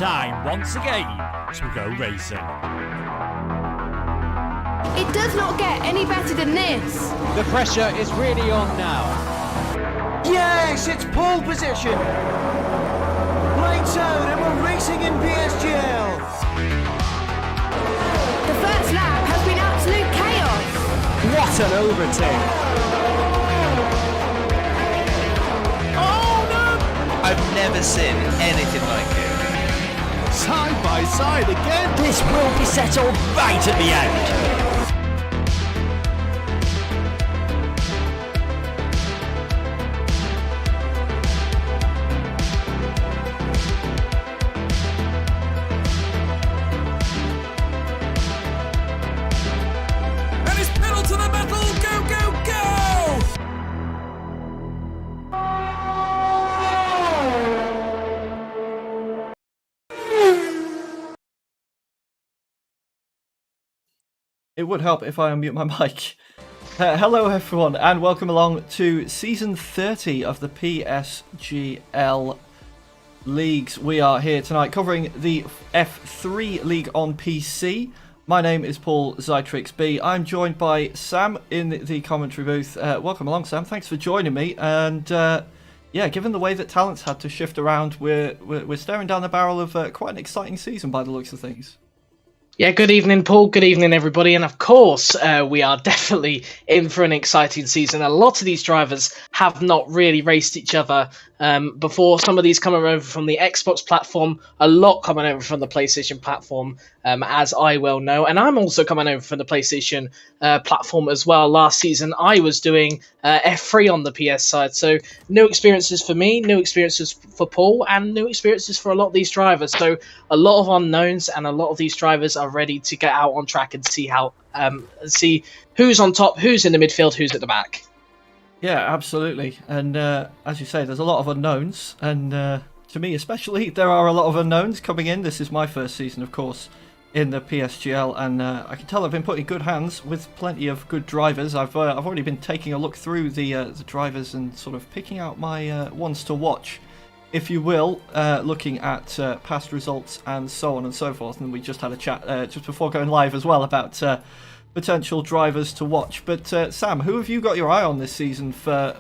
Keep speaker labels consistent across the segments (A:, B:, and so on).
A: time once again to go racing.
B: It does not get any better than this.
C: The pressure is really on now.
D: Yes, it's pole position. Lights out and we're racing in PSGL.
B: The first lap has been absolute chaos.
D: What an overtake.
A: Oh no!
E: I've never seen anything like it.
A: Side by side again. This will be settled right at the end.
F: It would help if I unmute my mic. Hello everyone and welcome along to Season 30 of the PSGL Leagues. We are here tonight covering the F3 League on PC. My name is Paul Zytrix B. I'm joined by Sam in the commentary booth. Welcome along, Sam. Thanks for joining me. And yeah, given the way that talents had to shift around, we're staring down the barrel of quite an exciting season by the looks of things.
G: Yeah, good evening, Paul. Good evening, everybody. And of course, we are definitely in for an exciting season. A lot of these drivers have not really raced each other before. Some of these coming over from the Xbox platform, a lot coming over from the PlayStation platform, as I well know. And I'm also coming over from the PlayStation platform as well. Last season, I was doing F3 on the PS side. So new experiences for me, new experiences for Paul, and new experiences for a lot of these drivers. So a lot of unknowns, and a lot of these drivers are ready to get out on track and see who's on top, who's in the midfield, who's at the back.
F: Yeah, absolutely. And as you say, there's a lot of unknowns. And to me especially, there are a lot of unknowns coming in. This is my first season, of course, in the PSGL. And I can tell I've been put in good hands with plenty of good drivers. I've already been taking a look through the drivers and sort of picking out my ones to watch, if you will, looking at past results and so on and so forth. And we just had a chat just before going live as well about potential drivers to watch. But Sam, who have you got your eye on this season for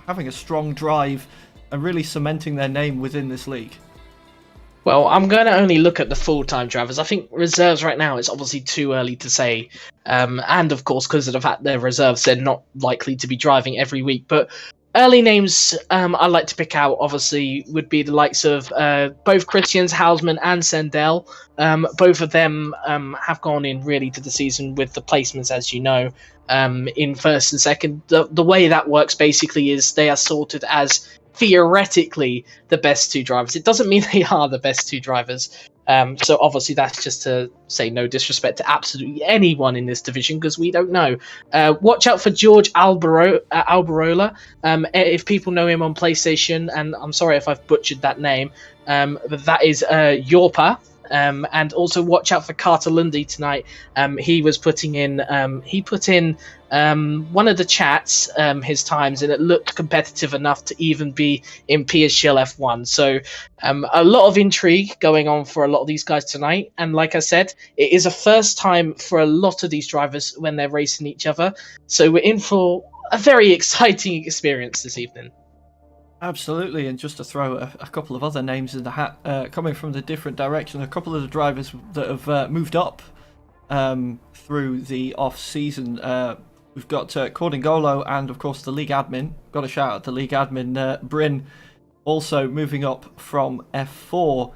F: having a strong drive and really cementing their name within this league?
G: Well, I'm going to only look at the full-time drivers. I think reserves right now, it's obviously too early to say. And of course, because of the fact they're reserves, they're not likely to be driving every week. But early names I'd like to pick out, obviously, would be the likes of both Christians, Hausman and Sendel. Both of them have gone in really to the season with the placements, as you know, in first and second. The way that works basically is they are sorted as theoretically the best two drivers. It doesn't mean they are the best two drivers. So obviously that's just to say no disrespect to absolutely anyone in this division, because we don't know. Watch out for George Alberola. If people know him on PlayStation, and I'm sorry if I've butchered that name, but that is Yorpa. And also watch out for Carter Lundy tonight. He put in one of the chats his times, and it looked competitive enough to even be in PSGL F1. So a lot of intrigue going on for a lot of these guys tonight. And like I said, it is a first time for a lot of these drivers when they're racing each other. So we're in for a very exciting experience this evening.
F: Absolutely, and just to throw a couple of other names in the hat, coming from the different direction, a couple of the drivers that have moved up through the off-season. We've got Cordingolo and, of course, the league admin. Got a shout out to league admin Bryn, also moving up from F4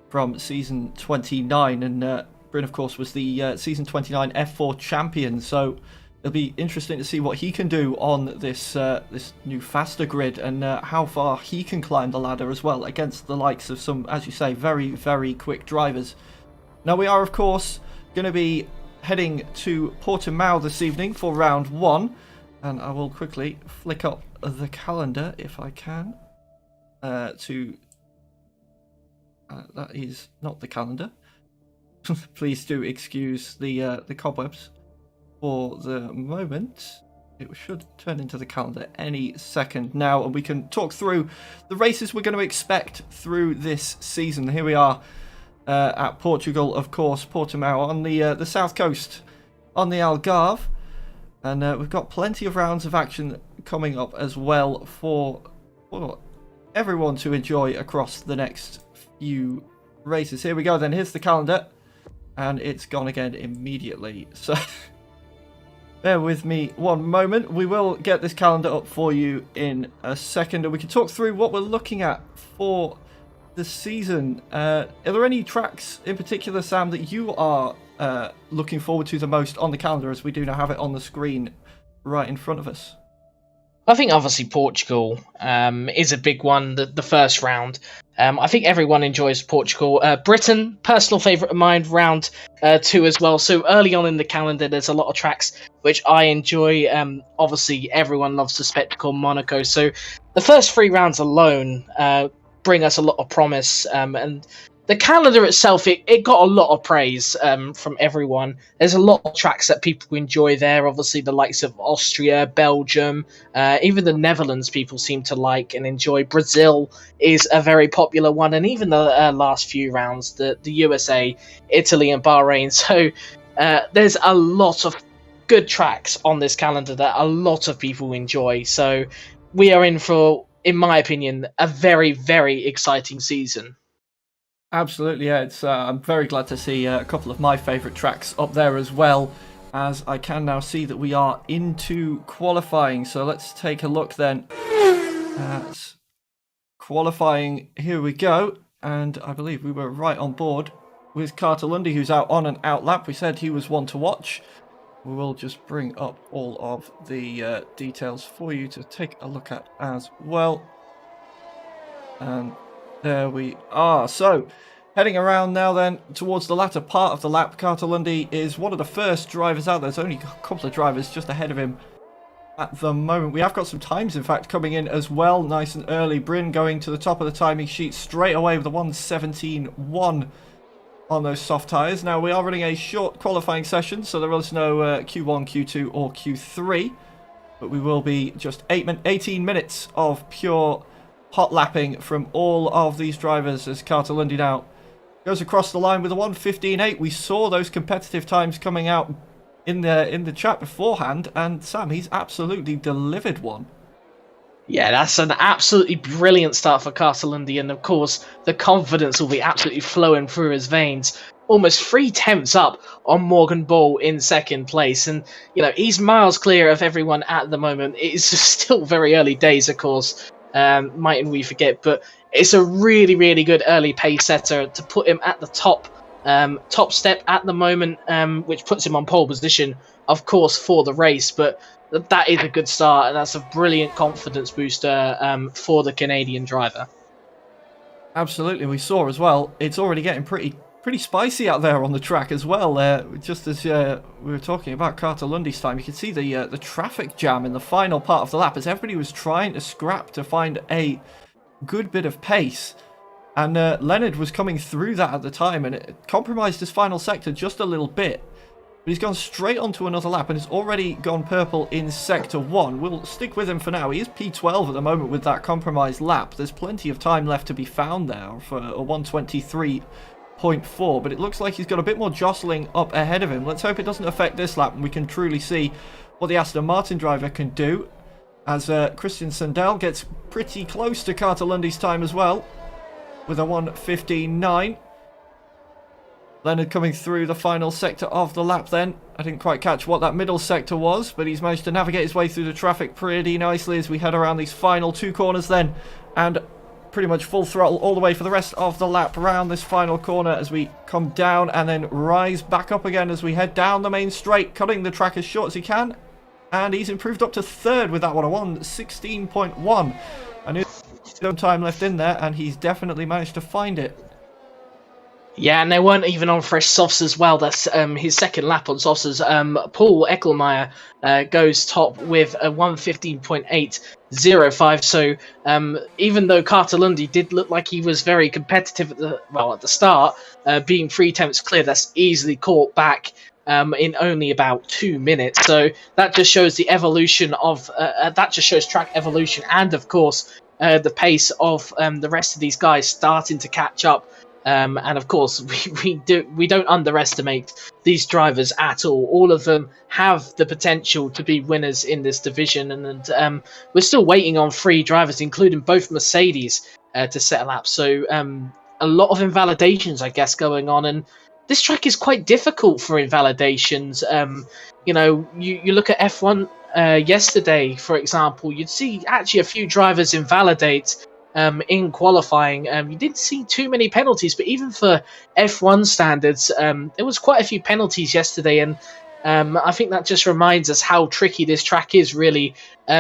F: from season 29. And Bryn, of course, was the season 29 F4 champion, so it'll be interesting to see what he can do on this this new faster grid, and how far he can climb the ladder as well against the likes of some, as you say, very, very quick drivers. Now we are, of course, going to be heading to Portimao this evening for round one, and I will quickly flick up the calendar if I can that is not the calendar. Please do excuse the cobwebs for the moment. It should turn into the calendar any second now, and we can talk through the races we're going to expect through this season. Here we are at Portugal, of course, Portimao on the south coast, on the Algarve, and we've got plenty of rounds of action coming up as well for everyone to enjoy across the next few races. Here we go then, here's the calendar, and it's gone again immediately, so bear with me one moment. We will get this calendar up for you in a second, and we can talk through what we're looking at for the season. Are there any tracks in particular, Sam, that you are looking forward to the most on the calendar, as we do now have it on the screen right in front of us?
G: I think obviously Portugal is a big one, the first round. I think everyone enjoys Portugal. Britain, personal favourite of mine, round 2 as well. So early on in the calendar, there's a lot of tracks which I enjoy. Obviously, everyone loves the spectacle, Monaco. So the first 3 rounds alone bring us a lot of promise. And the calendar itself, it got a lot of praise from everyone. There's a lot of tracks that people enjoy there. Obviously, the likes of Austria, Belgium, even the Netherlands people seem to like and enjoy. Brazil is a very popular one. And even the last few rounds, the USA, Italy and Bahrain. So there's a lot of good tracks on this calendar that a lot of people enjoy. So we are in for, in my opinion, a very, very exciting season.
F: Absolutely, yeah. It's I'm very glad to see a couple of my favourite tracks up there as well, as I can now see that we are into qualifying. So let's take a look then at qualifying. Here we go, and I believe we were right on board with Cartalundi, who's out on an out lap. We said he was one to watch. We will just bring up all of the details for you to take a look at as well. And there we are. So, heading around now then towards the latter part of the lap. Cartalundi is one of the first drivers out. There's only a couple of drivers just ahead of him at the moment. We have got some times, in fact, coming in as well, nice and early. Bryn going to the top of the timing sheet straight away with a 1:17.1 on those soft tyres. Now, we are running a short qualifying session, so there is no Q1, Q2 or Q3, but we will be just 18 minutes of pure hot lapping from all of these drivers as Cartalundi now goes across the line with a 1:15.8. We saw those competitive times coming out in the chat beforehand, and Sam, he's absolutely delivered one.
G: Yeah, that's an absolutely brilliant start for Cartalundi, and of course the confidence will be absolutely flowing through his veins. Almost 3/10 up on Morgan Ball in second place, and you know he's miles clear of everyone at the moment. It is still very early days, of course. Mightn't we forget, but it's a really, really good early pace setter to put him at the top step at the moment, which puts him on pole position, of course, for the race. But that is a good start, and that's a brilliant confidence booster for the Canadian driver.
F: Absolutely, we saw as well. It's already getting pretty spicy out there on the track as well. Just as we were talking about Cartalundi's time, you can see the traffic jam in the final part of the lap as everybody was trying to scrap to find a good bit of pace. And Leonard was coming through that at the time, and it compromised his final sector just a little bit. But he's gone straight onto another lap and has already gone purple in Sector 1. We'll stick with him for now. He is P12 at the moment with that compromised lap. There's plenty of time left to be found there for a 1:23.4, but it looks like he's got a bit more jostling up ahead of him. Let's hope it doesn't affect this lap and we can truly see what the Aston Martin driver can do, as Christian Sundell gets pretty close to Cartalundi's time as well with a 1:15.9. Leonard coming through the final sector of the lap then. I didn't quite catch what that middle sector was, but he's managed to navigate his way through the traffic pretty nicely as we head around these final 2 corners then, and pretty much full throttle all the way for the rest of the lap around this final corner as we come down and then rise back up again as we head down the main straight, cutting the track as short as he can. And he's improved up to 3rd with that one, a 1:16.1. I knew there was some time left in there, and he's definitely managed to find it.
G: Yeah, and they weren't even on fresh softs as well. That's his second lap on softs. Paul Eckelmeyer goes top with a 1:15.805. So even though Cartalundi did look like he was very competitive at the start, being 3 attempts clear, that's easily caught back in only about 2 minutes. So that just shows the evolution of that just shows track evolution, and of course the pace of the rest of these guys starting to catch up. And of course, we don't underestimate these drivers at all. All of them have the potential to be winners in this division, and we're still waiting on 3 drivers, including both Mercedes, to set a lap. So a lot of invalidations, I guess, going on, and this track is quite difficult for invalidations. You look at F1 yesterday, for example, you'd see actually a few drivers invalidate in qualifying. You didn't see too many penalties, but even for F1 standards, there was quite a few penalties yesterday, and I think that just reminds us how tricky this track is, really,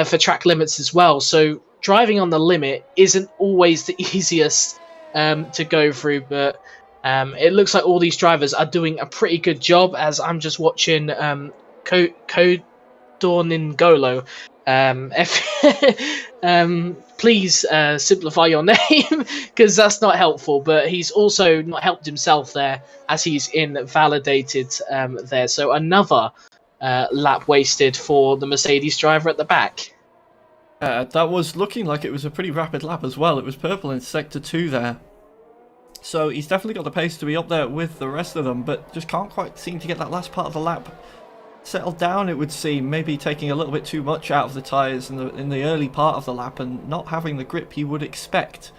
G: for track limits as well. So driving on the limit isn't always the easiest to go through, but it looks like all these drivers are doing a pretty good job, as I'm just watching Dorningolo. Please simplify your name, because that's not helpful, but he's also not helped himself there, as he's invalidated there. So another lap wasted for the Mercedes driver at the back.
F: That was looking like it was a pretty rapid lap as well. It was purple in sector 2 there. So he's definitely got the pace to be up there with the rest of them, but just can't quite seem to get that last part of the lap settled down, it would seem. Maybe taking a little bit too much out of the tyres in the early part of the lap, and not having the grip you would expect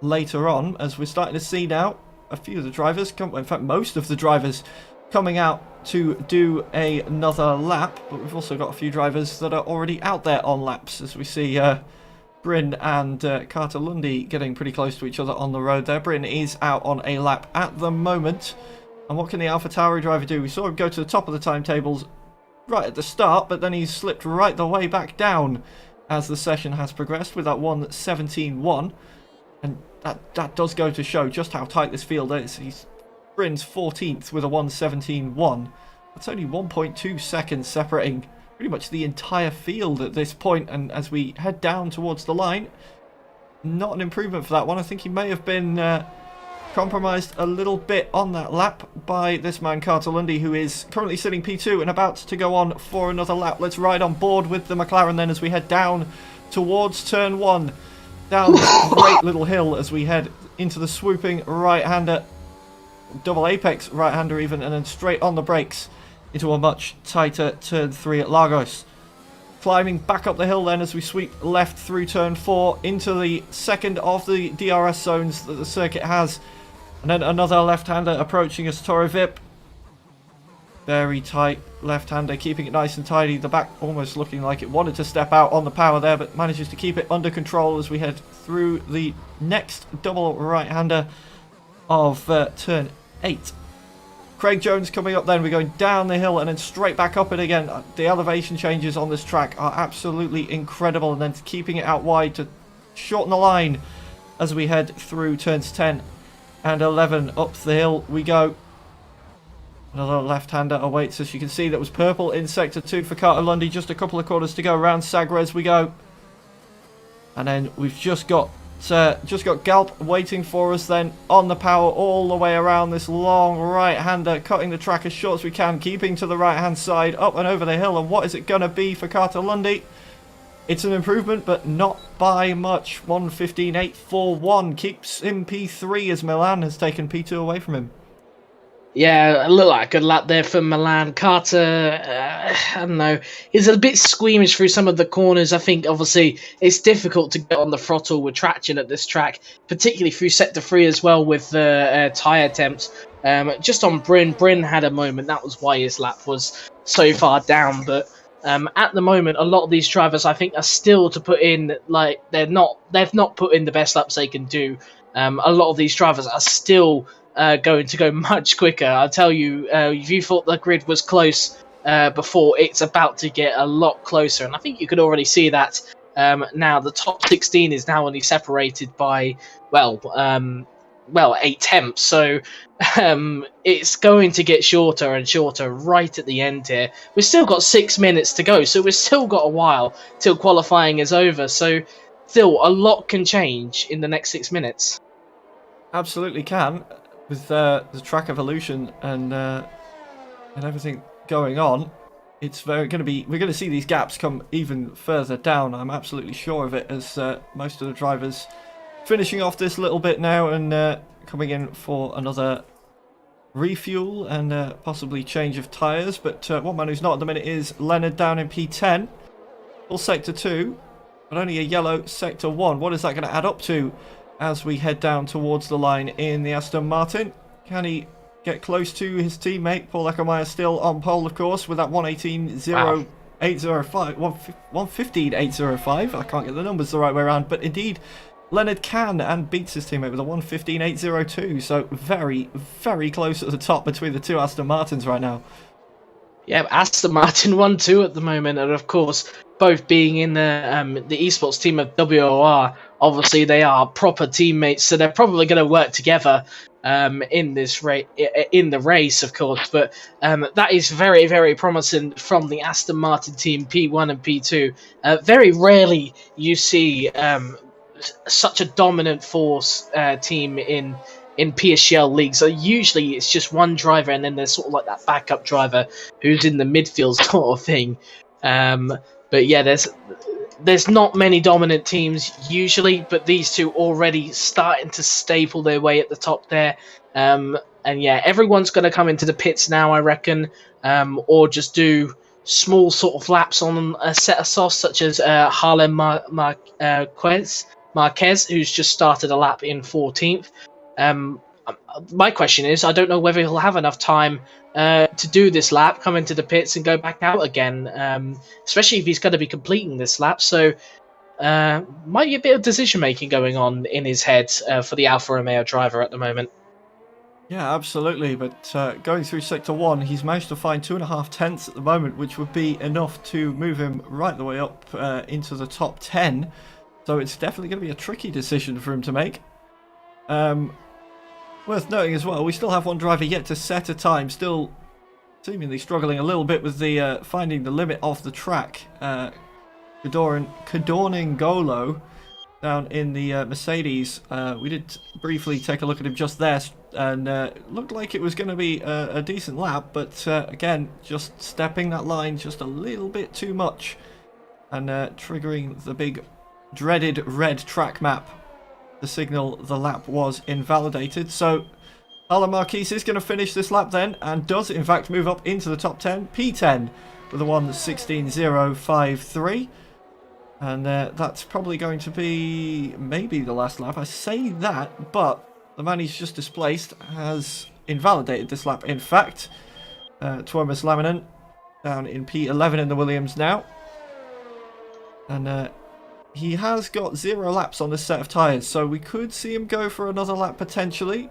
F: later on, as we're starting to see now a few of the drivers, in fact most of the drivers, coming out to do another lap. But we've also got a few drivers that are already out there on laps, as we see Bryn and Carter Lundy getting pretty close to each other on the road there. Bryn is out on a lap at the moment. And what can the AlphaTauri driver do? We saw him go to the top of the timetables right at the start, but then he's slipped right the way back down as the session has progressed with that 1:17.1. And that does go to show just how tight this field is. He's Bryn's 14th with a 1:17.1. That's only 1.2 seconds separating pretty much the entire field at this point. And as we head down towards the line, not an improvement for that one. I think he may have been compromised a little bit on that lap by this man Carter Lundy, who is currently sitting P2 and about to go on for another lap. Let's ride on board with the McLaren then as we head down towards turn 1, down this great little hill as we head into the swooping right-hander, double apex right-hander even, and then straight on the brakes into a much tighter turn 3 at Lagos. Climbing back up the hill then as we sweep left through turn 4 into the second of the DRS zones that the circuit has. And then another left-hander approaching us, Toro Vip. Very tight left-hander, keeping it nice and tidy. The back almost looking like it wanted to step out on the power there, but manages to keep it under control as we head through the next double right-hander of turn 8. Craig Jones coming up then. We're going down the hill and then straight back up it again. The elevation changes on this track are absolutely incredible, and then keeping it out wide to shorten the line as we head through turns 10 and 11. Up the hill we go. Another left-hander awaits us. You can see that was purple in sector 2 for Carter Lundy. Just a couple of corners to go. Around Sagres we go. And then we've just got Galp waiting for us then on the power all the way around this long right-hander, cutting the track as short as we can, keeping to the right-hand side, up and over the hill. And what is it going to be for Carter Lundy? It's an improvement, but not by much. 1:15.841 keeps him P3 as Milan has taken P2 away from him.
G: Yeah, it looked like a good lap there for Milan. Carter, I don't know, is a bit squeamish through some of the corners. I think, obviously, it's difficult to get on the throttle with traction at this track, particularly through sector 3 as well with the tyre attempts. Just on Bryn had a moment. That was why his lap was so far down. But at the moment, a lot of these drivers, I think, are still to put in, like, they've not put in the best laps they can do. A lot of these drivers are still going to go much quicker. I'll tell you, if you thought the grid was close before, it's about to get a lot closer, and I think you could already see that now. The top 16 is now only separated by 8 tenths, so it's going to get shorter and shorter right at the end here. We've still got 6 minutes to go, so we've still got a while till qualifying is over, so still a lot can change in the next 6 minutes.
F: Absolutely can. With the track evolution and and everything going on, it's we're going to see these gaps come even further down. I'm absolutely sure of it, as most of the drivers finishing off this little bit now and coming in for another refuel and possibly change of tyres. But one man who's not at the minute is Leonard down in P10, full sector 2, but only a yellow sector 1. What is that going to add up to as we head down towards the line in the Aston Martin? Can he get close to his teammate? Paul Eckermeyer still on pole, of course, with that 1:18.0805, 1:15.805. I can't get the numbers the right way around, but indeed Leonard can, and beats his teammate with a 1:15.802. So very, very close at the top between the two Aston Martins right now.
G: Yeah, Aston Martin 1-2 at the moment, and of course, both being in the esports team of WOR, obviously they are proper teammates, so they're probably going to work together in this in the race, of course. But that is very, very promising from the Aston Martin team, P1 and P2. Very rarely you see such a dominant force team in PSGL leagues. So usually it's just one driver, and then there's sort of like that backup driver who's in the midfield sort of thing. But yeah, there's not many dominant teams usually, but these two already starting to staple their way at the top there. And yeah, everyone's going to come into the pits now, I reckon, or just do small sort of laps on a set of softs, such as Harlem Marquez, who's just started a lap in 14th. My question is, I don't know whether he'll have enough time to do this lap, come into the pits and go back out again, especially if he's going to be completing this lap. So might be a bit of decision making going on in his head for the Alfa Romeo driver at the moment.
F: Yeah, absolutely. But going through sector 1, he's managed to find 2.5 tenths at the moment, which would be enough to move him right the way up into the top 10. So it's definitely going to be a tricky decision for him to make. Worth noting as well, we still have one driver yet to set a time, still seemingly struggling a little bit with the finding the limit of the track. Kadorning Golo down in the Mercedes. We did briefly take a look at him just there, and looked like it was going to be a decent lap, but again, just stepping that line just a little bit too much, and triggering the big dreaded red track map. The signal the lap was invalidated. So Alan Marquis is going to finish this lap then, and does in fact move up into the top 10, P10 with a 1:16.053, and that's probably going to be maybe the last lap. I say that, but the man he's just displaced has invalidated this lap. In fact, Tuomas Laminen down in P11 in the Williams now, and he has got 0 laps on this set of tyres, so we could see him go for another lap potentially.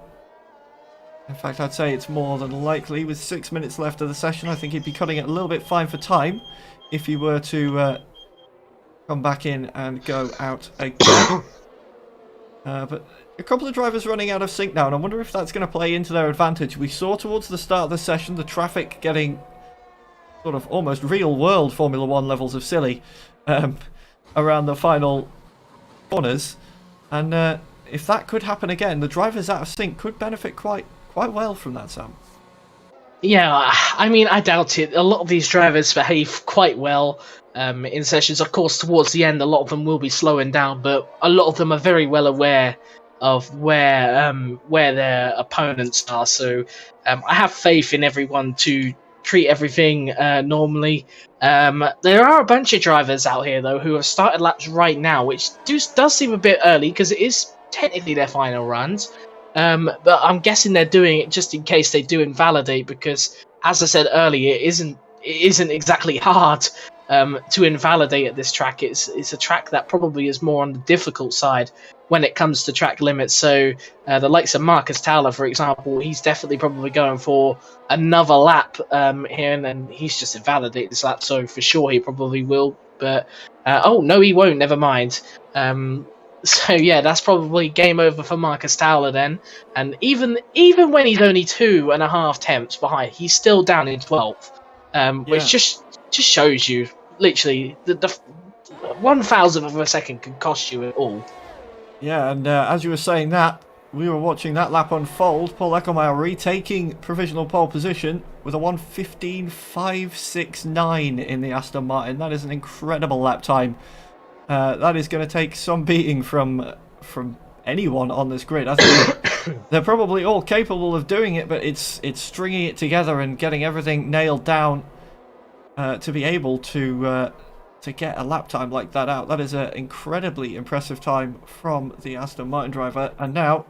F: In fact, I'd say it's more than likely. With 6 minutes left of the session, I think he'd be cutting it a little bit fine for time if he were to come back in and go out again. But a couple of drivers running out of sync now, and I wonder if that's going to play into their advantage. We saw towards the start of the session the traffic getting sort of almost real-world Formula 1 levels of silly around the final corners, and if that could happen again, the drivers out of sync could benefit quite well from that, Sam.
G: Yeah, I mean, I doubt it. A lot of these drivers behave quite well in sessions. Of course, towards the end, a lot of them will be slowing down, but a lot of them are very well aware of where their opponents are. So I have faith in everyone to treat everything normally. There are a bunch of drivers out here though who have started laps right now, which does seem a bit early because it is technically their final runs, but I'm guessing they're doing it just in case they do invalidate, because as I said earlier, it isn't exactly hard to invalidate at this track. It's a track that probably is more on the difficult side when it comes to track limits. So the likes of Marcus Towler, for example, he's definitely probably going for another lap here, and then he's just invalidated this lap, so for sure he probably will. But oh no, he won't. Never mind. So yeah, that's probably game over for Marcus Towler then. And even when he's only 2.5 tenths behind, he's still down in 12th, which just shows you literally the 1,000th of a second can cost you it all.
F: Yeah, and as you were saying that, we were watching that lap unfold. Paul Eckelmeyer retaking provisional pole position with a 1:15.569 in the Aston Martin. That is an incredible lap time. That is going to take some beating from anyone on this grid. I think they're probably all capable of doing it, but it's stringing it together and getting everything nailed down to be able to get a lap time like that out. That is an incredibly impressive time from the Aston Martin driver. And now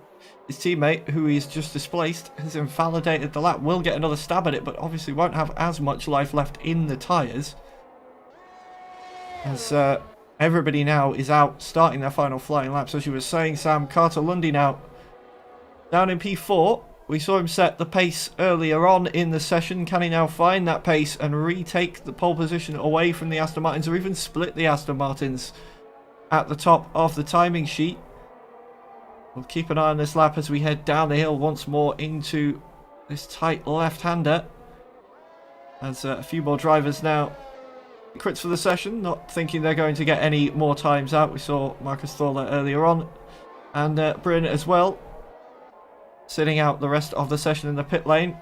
F: his teammate, who he's just displaced, has invalidated the lap. Will get another stab at it, but obviously won't have as much life left in the tyres. As everybody now is out starting their final flying laps. As you were saying, Sam, Carter Lundy now down in P4. We saw him set the pace earlier on in the session. Can he now find that pace and retake the pole position away from the Aston Martins, or even split the Aston Martins at the top of the timing sheet? We'll keep an eye on this lap as we head down the hill once more into this tight left-hander. As a few more drivers now quits for the session, not thinking they're going to get any more times out. We saw Marcus Thorler earlier on, and Bryn as well, sitting out the rest of the session in the pit lane.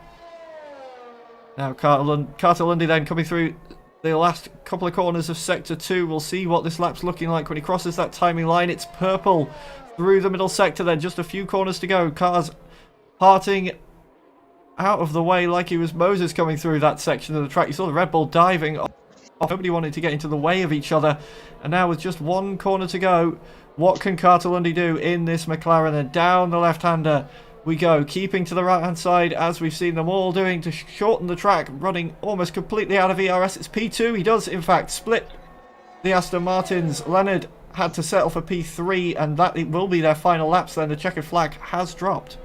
F: Now Carter Lundy then coming through the last couple of corners of Sector 2. We'll see what this lap's looking like when he crosses that timing line. It's purple through the middle sector then, just a few corners to go. Cars parting out of the way like he was Moses coming through that section of the track. You saw the Red Bull diving off. Nobody wanted to get into the way of each other. And now with just one corner to go, what can Carter Lundy do in this McLaren? And down the left-hander we go, keeping to the right-hand side as we've seen them all doing to shorten the track, running almost completely out of ERS. It's P2. He does, in fact, split the Aston Martins. Leonard had to settle for P3, and that it will be their final laps then. The checkered flag has dropped.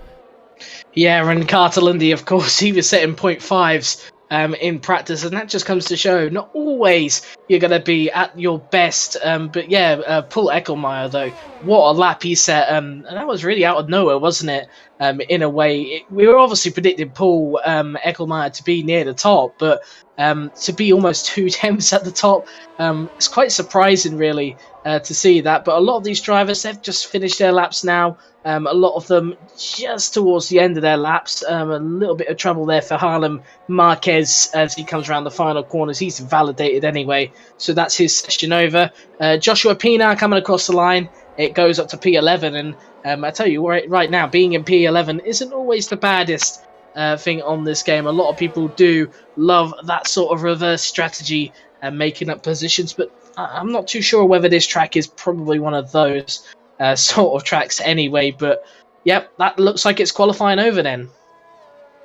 G: Yeah, and Carter Lundy, of course, he was setting 0.5s in practice, and that just comes to show not always you're going to be at your best. But yeah, Paul Eckelmeyer, though, what a lap he set, and that was really out of nowhere, wasn't it? In a way, we were obviously predicting Paul Eckelmeyer to be near the top, but to be almost 2 tenths at the top, it's quite surprising, really, to see that. But a lot of these drivers, they've just finished their laps now. A lot of them just towards the end of their laps. A little bit of trouble there for Harlem Marquez as he comes around the final corners. He's validated anyway, so that's his session over. Joshua Pina coming across the line. It goes up to P11, and I tell you right now, being in P11 isn't always the baddest thing on this game. A lot of people do love that sort of reverse strategy and making up positions, but I'm not too sure whether this track is probably one of those sort of tracks anyway. But yep, that looks like it's qualifying over then.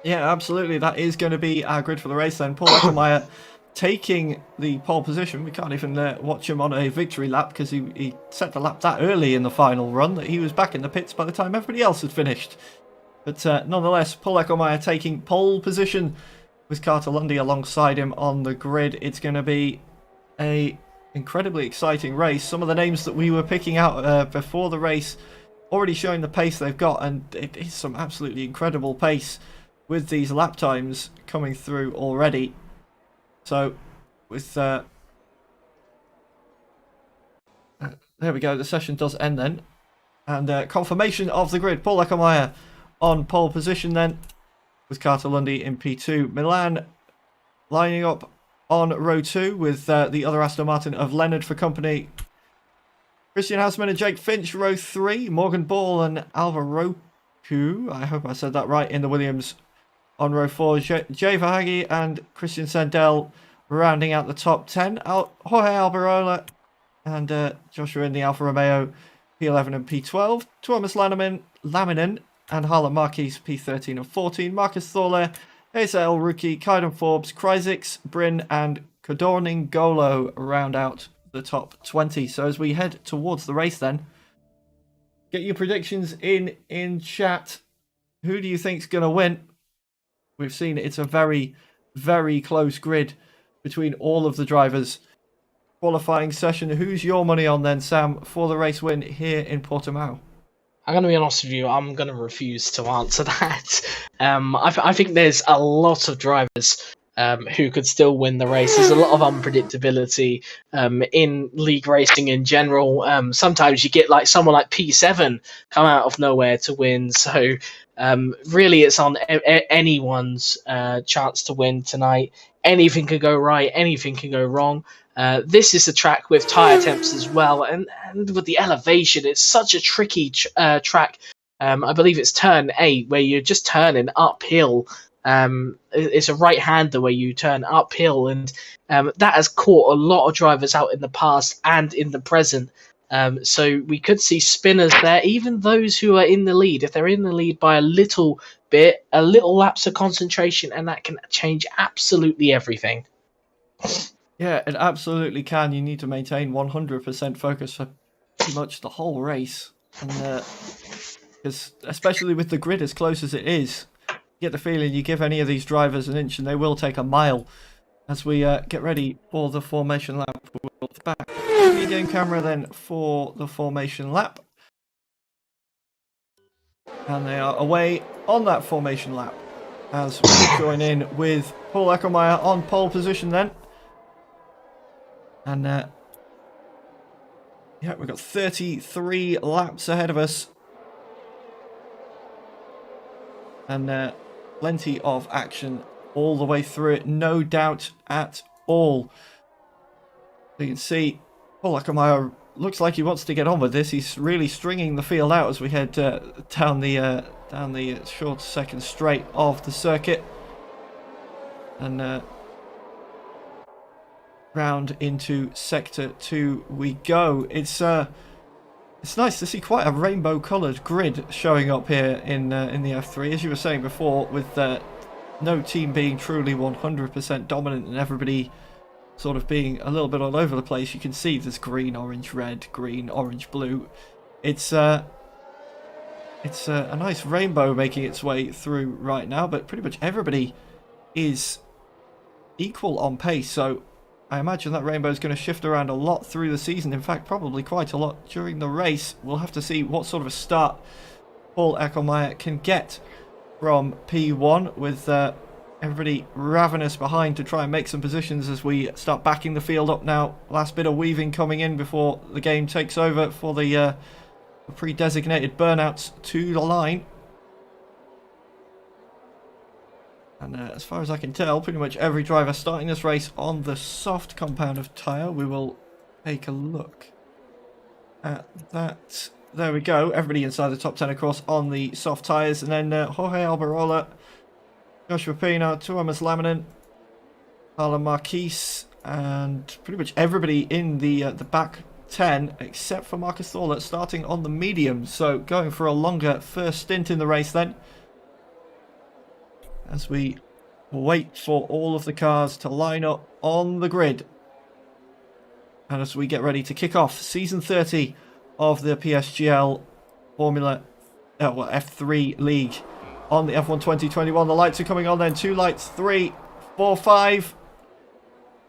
F: Yeah, absolutely. That is going to be our grid for the race then. Paul Eckelmeyer taking the pole position. We can't even watch him on a victory lap because he set the lap that early in the final run that he was back in the pits by the time everybody else had finished. But nonetheless, Paul Eckelmeyer taking pole position with Carter Lundy alongside him on the grid. It's going to be a incredibly exciting race. Some of the names that we were picking out before the race already showing the pace they've got, and it is some absolutely incredible pace with these lap times coming through already. So with there we go, the session does end then, and confirmation of the grid. Paul Eckelmeyer on pole position then, with Carter Lundy in P2. Milan lining up on row 2 with the other Aston Martin of Leonard for company. Christian Hausman and Jake Finch, row 3. Morgan Ball and Alvaro Pu, I hope I said that right, in the Williams on row 4. Jay Verhage and Christian Sendell rounding out the top 10. Jorge Alberola and Joshua in the Alfa Romeo P11 and P12. Thomas Laminen and Harlan Marquez P13 and 14. Marcus Thorle, Hazel Rookie, Kaiden Forbes, Kryzix, Bryn and Kodorning Golo round out the top 20. So as we head towards the race then, get your predictions in chat. Who do you think's going to win? We've seen it's a very, very close grid between all of the drivers. Qualifying session. Who's your money on then, Sam, for the race win here in Portimao?
G: I'm going to be honest with you, I'm going to refuse to answer that. I think there's a lot of drivers who could still win the race. There's a lot of unpredictability in league racing in general. Sometimes you get like someone like P7 come out of nowhere to win. So really, it's on anyone's chance to win tonight. Anything can go right, anything can go wrong. This is a track with tyre temps as well, and with the elevation, it's such a tricky track. I believe it's turn 8 where you're just turning uphill. It's a right-hander where you turn uphill, and that has caught a lot of drivers out in the past and in the present. So we could see spinners there, even those who are in the lead. If they're in the lead by a little bit, a little lapse of concentration, and that can change absolutely everything.
F: Yeah, it absolutely can. You need to maintain 100% focus for pretty much the whole race. And because especially with the grid as close as it is, you get the feeling you give any of these drivers an inch and they will take a mile. As we get ready for the formation lap, we'll be back. Medium camera then for the formation lap. And they are away on that formation lap as we join in with Paul Eckelmeyer on pole position then. And yeah, we've got 33 laps ahead of us. And plenty of action all the way through it, no doubt at all. You can see Paul Eckelmeyer looks like he wants to get on with this. He's really stringing the field out as we head down the short second straight of the circuit. And round into sector 2 we go. It's nice to see quite a rainbow coloured grid showing up here in the F3, as you were saying before, with no team being truly 100% dominant and everybody sort of being a little bit all over the place. You can see there's green, orange, red, green, orange, blue. It's a nice rainbow making its way through right now, but pretty much everybody is equal on pace, so I imagine that rainbow is going to shift around a lot through the season. In fact, probably quite a lot during the race. We'll have to see what sort of a start Paul Eckelmeyer can get from P1, with everybody ravenous behind to try and make some positions as we start backing the field up now. Last bit of weaving coming in before the game takes over for the pre-designated burnouts to the line. And as far as I can tell, pretty much every driver starting this race on the soft compound of tyre. We will take a look at that. There we go. Everybody inside the top 10, of course, on the soft tyres. And then Jorge Alberola, Joshua Pino, Tuomas Laminen, Alan Marquise, and pretty much everybody in the back 10, except for Marcus Thorler, starting on the medium. So going for a longer first stint in the race then, as we wait for all of the cars to line up on the grid. And as we get ready to kick off season 30 of the PSGL Formula F3 League on the F1 2021. The lights are coming on then. 2 lights, 3, 4, 5.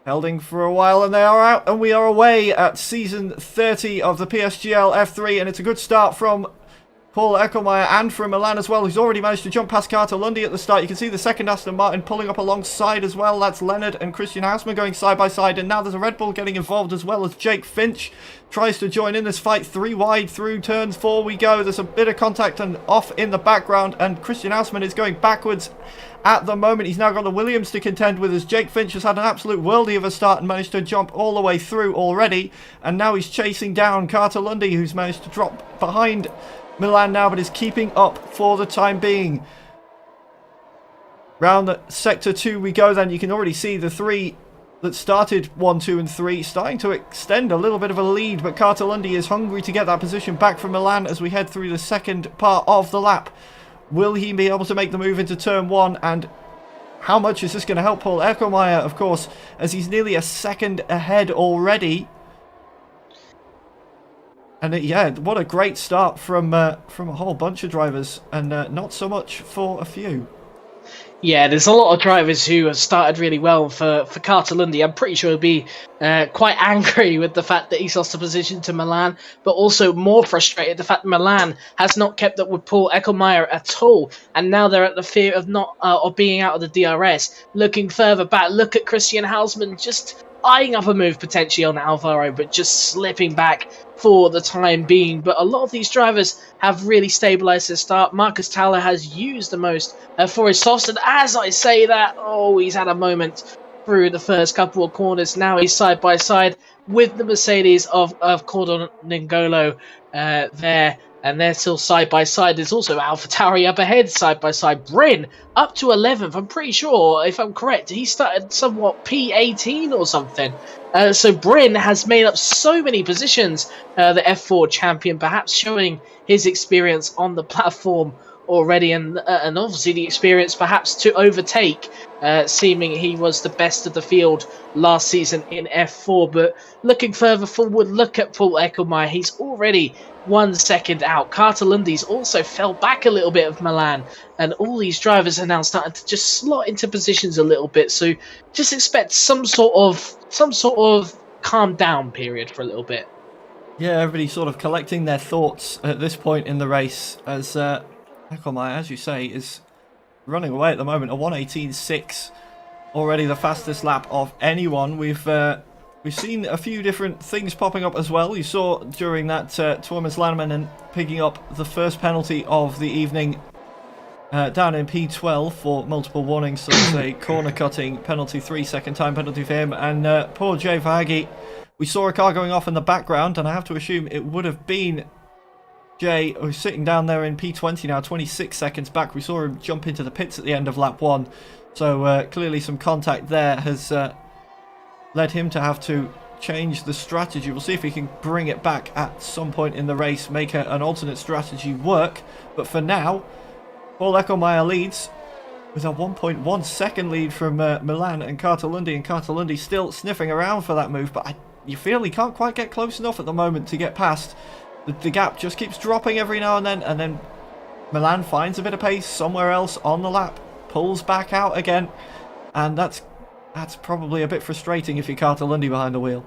F: Holding for a while, and they are out, and we are away at season 30 of the PSGL F3, and it's a good start from Paul Eckelmeyer and from Milan as well, who's already managed to jump past Carter Lundy at the start. You can see the second Aston Martin pulling up alongside as well. That's Leonard and Christian Hausmann going side by side, and now there's a Red Bull getting involved as well, as Jake Finch tries to join in this fight. 3 wide through turns 4 we go. There's a bit of contact and off in the background, and Christian Hausmann is going backwards at the moment. He's now got the Williams to contend with, as Jake Finch has had an absolute worldie of a start and managed to jump all the way through already, and now he's chasing down Carter Lundy, who's managed to drop behind Milan now, but is keeping up for the time being. Round the sector 2 we go then. You can already see the 3 that started 1, 2 and 3 starting to extend a little bit of a lead, but Carter Lundy is hungry to get that position back from Milan as we head through the second part of the lap. Will he be able to make the move into turn 1, and how much is this going to help Paul Eckelmeyer, of course, as he's nearly a second ahead already. And yeah, what a great start from a whole bunch of drivers, and not so much for a few.
G: Yeah, there's a lot of drivers who have started really well for Carter Lundy. I'm pretty sure he'll be quite angry with the fact that he's lost a position to Milan, but also more frustrated the fact that Milan has not kept up with Paul Eckelmeyer at all, and now they're at the fear of not of being out of the DRS. Looking further back, look at Christian Hausmann just eyeing up a move potentially on Alvaro, but just slipping back for the time being. But a lot of these drivers have really stabilised their start. Marcus Towler has used the most for his softs, and as I say that, he's had a moment through the first couple of corners. Now he's side by side with the Mercedes of Cordon Ningolo there, and they're still side by side. There's also AlphaTauri up ahead, side by side. Bryn up to 11th. I'm pretty sure, if I'm correct, he started somewhat P18 or something. So Bryn has made up so many positions, the F4 champion, perhaps showing his experience on the platform already, and obviously the experience perhaps to overtake, seeming he was the best of the field last season in F4. But looking further forward, look at Paul Eckelmeyer. He's already 1 second out. Carter Lundy's also fell back a little bit of Milan, and all these drivers are now starting to just slot into positions a little bit. So just expect some sort of calm down period for a little bit.
F: Yeah, everybody sort of collecting their thoughts at this point in the race, as Eckelmeyer, as you say, is running away at the moment. A 1:18.6, already the fastest lap of anyone. We've seen a few different things popping up as well. You saw during that Tuomas Lanneman and picking up the first penalty of the evening down in P12 for multiple warnings. So it's a corner cutting penalty, 3-second time penalty for him. And poor Jay Verhaeghe, we saw a car going off in the background, and I have to assume it would have been Jay, who's sitting down there in P20 now, 26 seconds back. We saw him jump into the pits at the end of lap 1. So clearly some contact there has led him to have to change the strategy. We'll see if he can bring it back at some point in the race, make an alternate strategy work. But for now, Paul Eckelmeyer leads with a 1.1 second lead from Milan and Carter Lundy. And Carter Lundy still sniffing around for that move, but you feel he can't quite get close enough at the moment to get past. The gap just keeps dropping every now and then Milan finds a bit of pace somewhere else on the lap, pulls back out again, and that's probably a bit frustrating if you're Carter Lundy behind the wheel.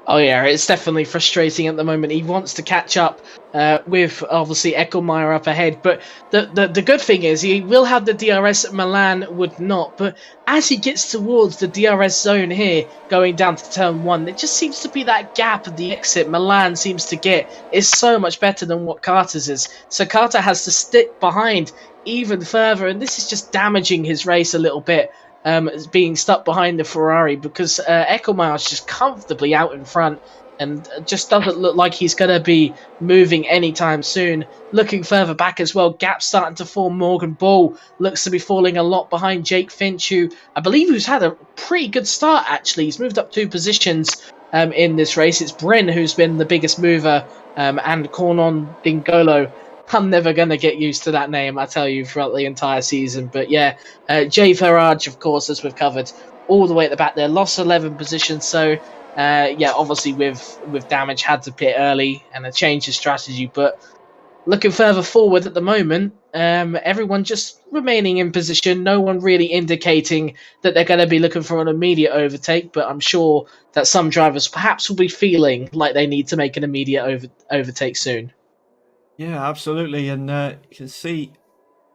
G: Oh yeah, it's definitely frustrating at the moment. He wants to catch up with obviously Eckelmeyer up ahead, but the good thing is he will have the DRS. Milan would not. But as he gets towards the DRS zone here, going down to turn 1, there just seems to be that gap at the exit Milan seems to get is so much better than what Carter's is. So Carter has to stick behind even further, and this is just damaging his race a little bit. Being stuck behind the Ferrari, because Eckelmeyer is just comfortably out in front and just doesn't look like he's going to be moving anytime soon. Looking further back as well, gap starting to form. Morgan Ball looks to be falling a lot behind Jake Finch, who I believe who's had a pretty good start actually. He's moved up 2 positions in this race. It's Bryn who's been the biggest mover, and Cornon Dingolo. I'm never going to get used to that name, I tell you, throughout the entire season. But yeah, Jay Farage, of course, as we've covered, all the way at the back there, lost 11 positions. So yeah, obviously with damage, had to pit early and a change of strategy. But looking further forward at the moment, everyone just remaining in position. No one really indicating that they're going to be looking for an immediate overtake. But I'm sure that some drivers perhaps will be feeling like they need to make an immediate overtake soon.
F: Yeah, absolutely, and you can see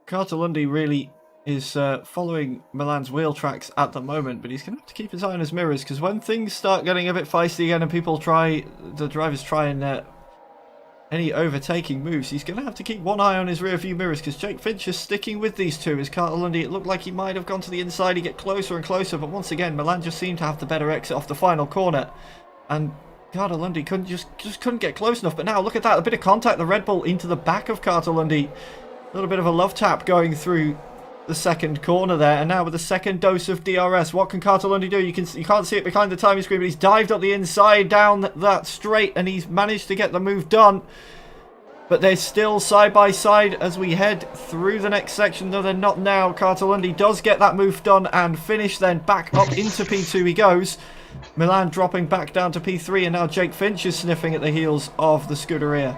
F: Carter Lundy really is following Milan's wheel tracks at the moment, but he's going to have to keep his eye on his mirrors, because when things start getting a bit feisty again and the drivers try and any overtaking moves, he's going to have to keep one eye on his rear view mirrors, because Jake Finch is sticking with these two. As Carter Lundy, it looked like he might have gone to the inside, he get closer and closer, but once again, Milan just seemed to have the better exit off the final corner, and Carter Lundy couldn't get close enough. But now look at that, a bit of contact, the Red Bull into the back of Carter Lundy. A little bit of a love tap going through the second corner there, and now with the second dose of DRS, what can Carter Lundy do? You can't see it behind the timing screen, but he's dived up the inside down that straight, and he's managed to get the move done. But they're still side by side as we head through the next section. No, they're not now. Carter Lundy does get that move done and finish, then back up into P2 he goes. Milan dropping back down to P3, and now Jake Finch is sniffing at the heels of the Scuderia.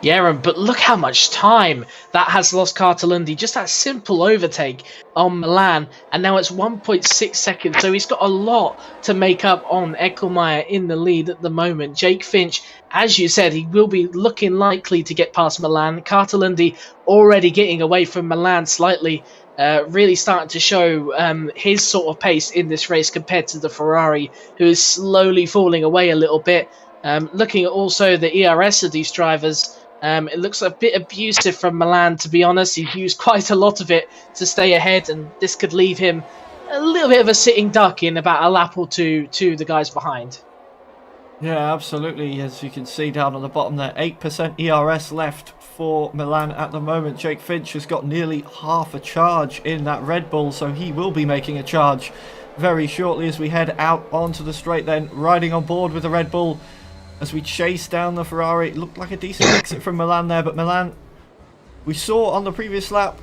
G: Yeah, but look how much time that has lost Cartalundi. Just that simple overtake on Milan, and now it's 1.6 seconds. So he's got a lot to make up on Ecclemire in the lead at the moment. Jake Finch, as you said, he will be looking likely to get past Milan. Cartalundi already getting away from Milan slightly. Really starting to show his sort of pace in this race compared to the Ferrari, who is slowly falling away a little bit. Looking at also the ERS of these drivers, it looks a bit abusive from Milan, to be honest. He's used quite a lot of it to stay ahead, and this could leave him a little bit of a sitting duck in about a lap or two to the guys behind.
F: Yeah, absolutely. As you can see down on the bottom there, 8% ERS left for Milan at the moment. Jake Finch has got nearly half a charge in that Red Bull, so he will be making a charge very shortly as we head out onto the straight then, riding on board with the Red Bull as we chase down the Ferrari. It looked like a decent exit from Milan there, but Milan, we saw on the previous lap,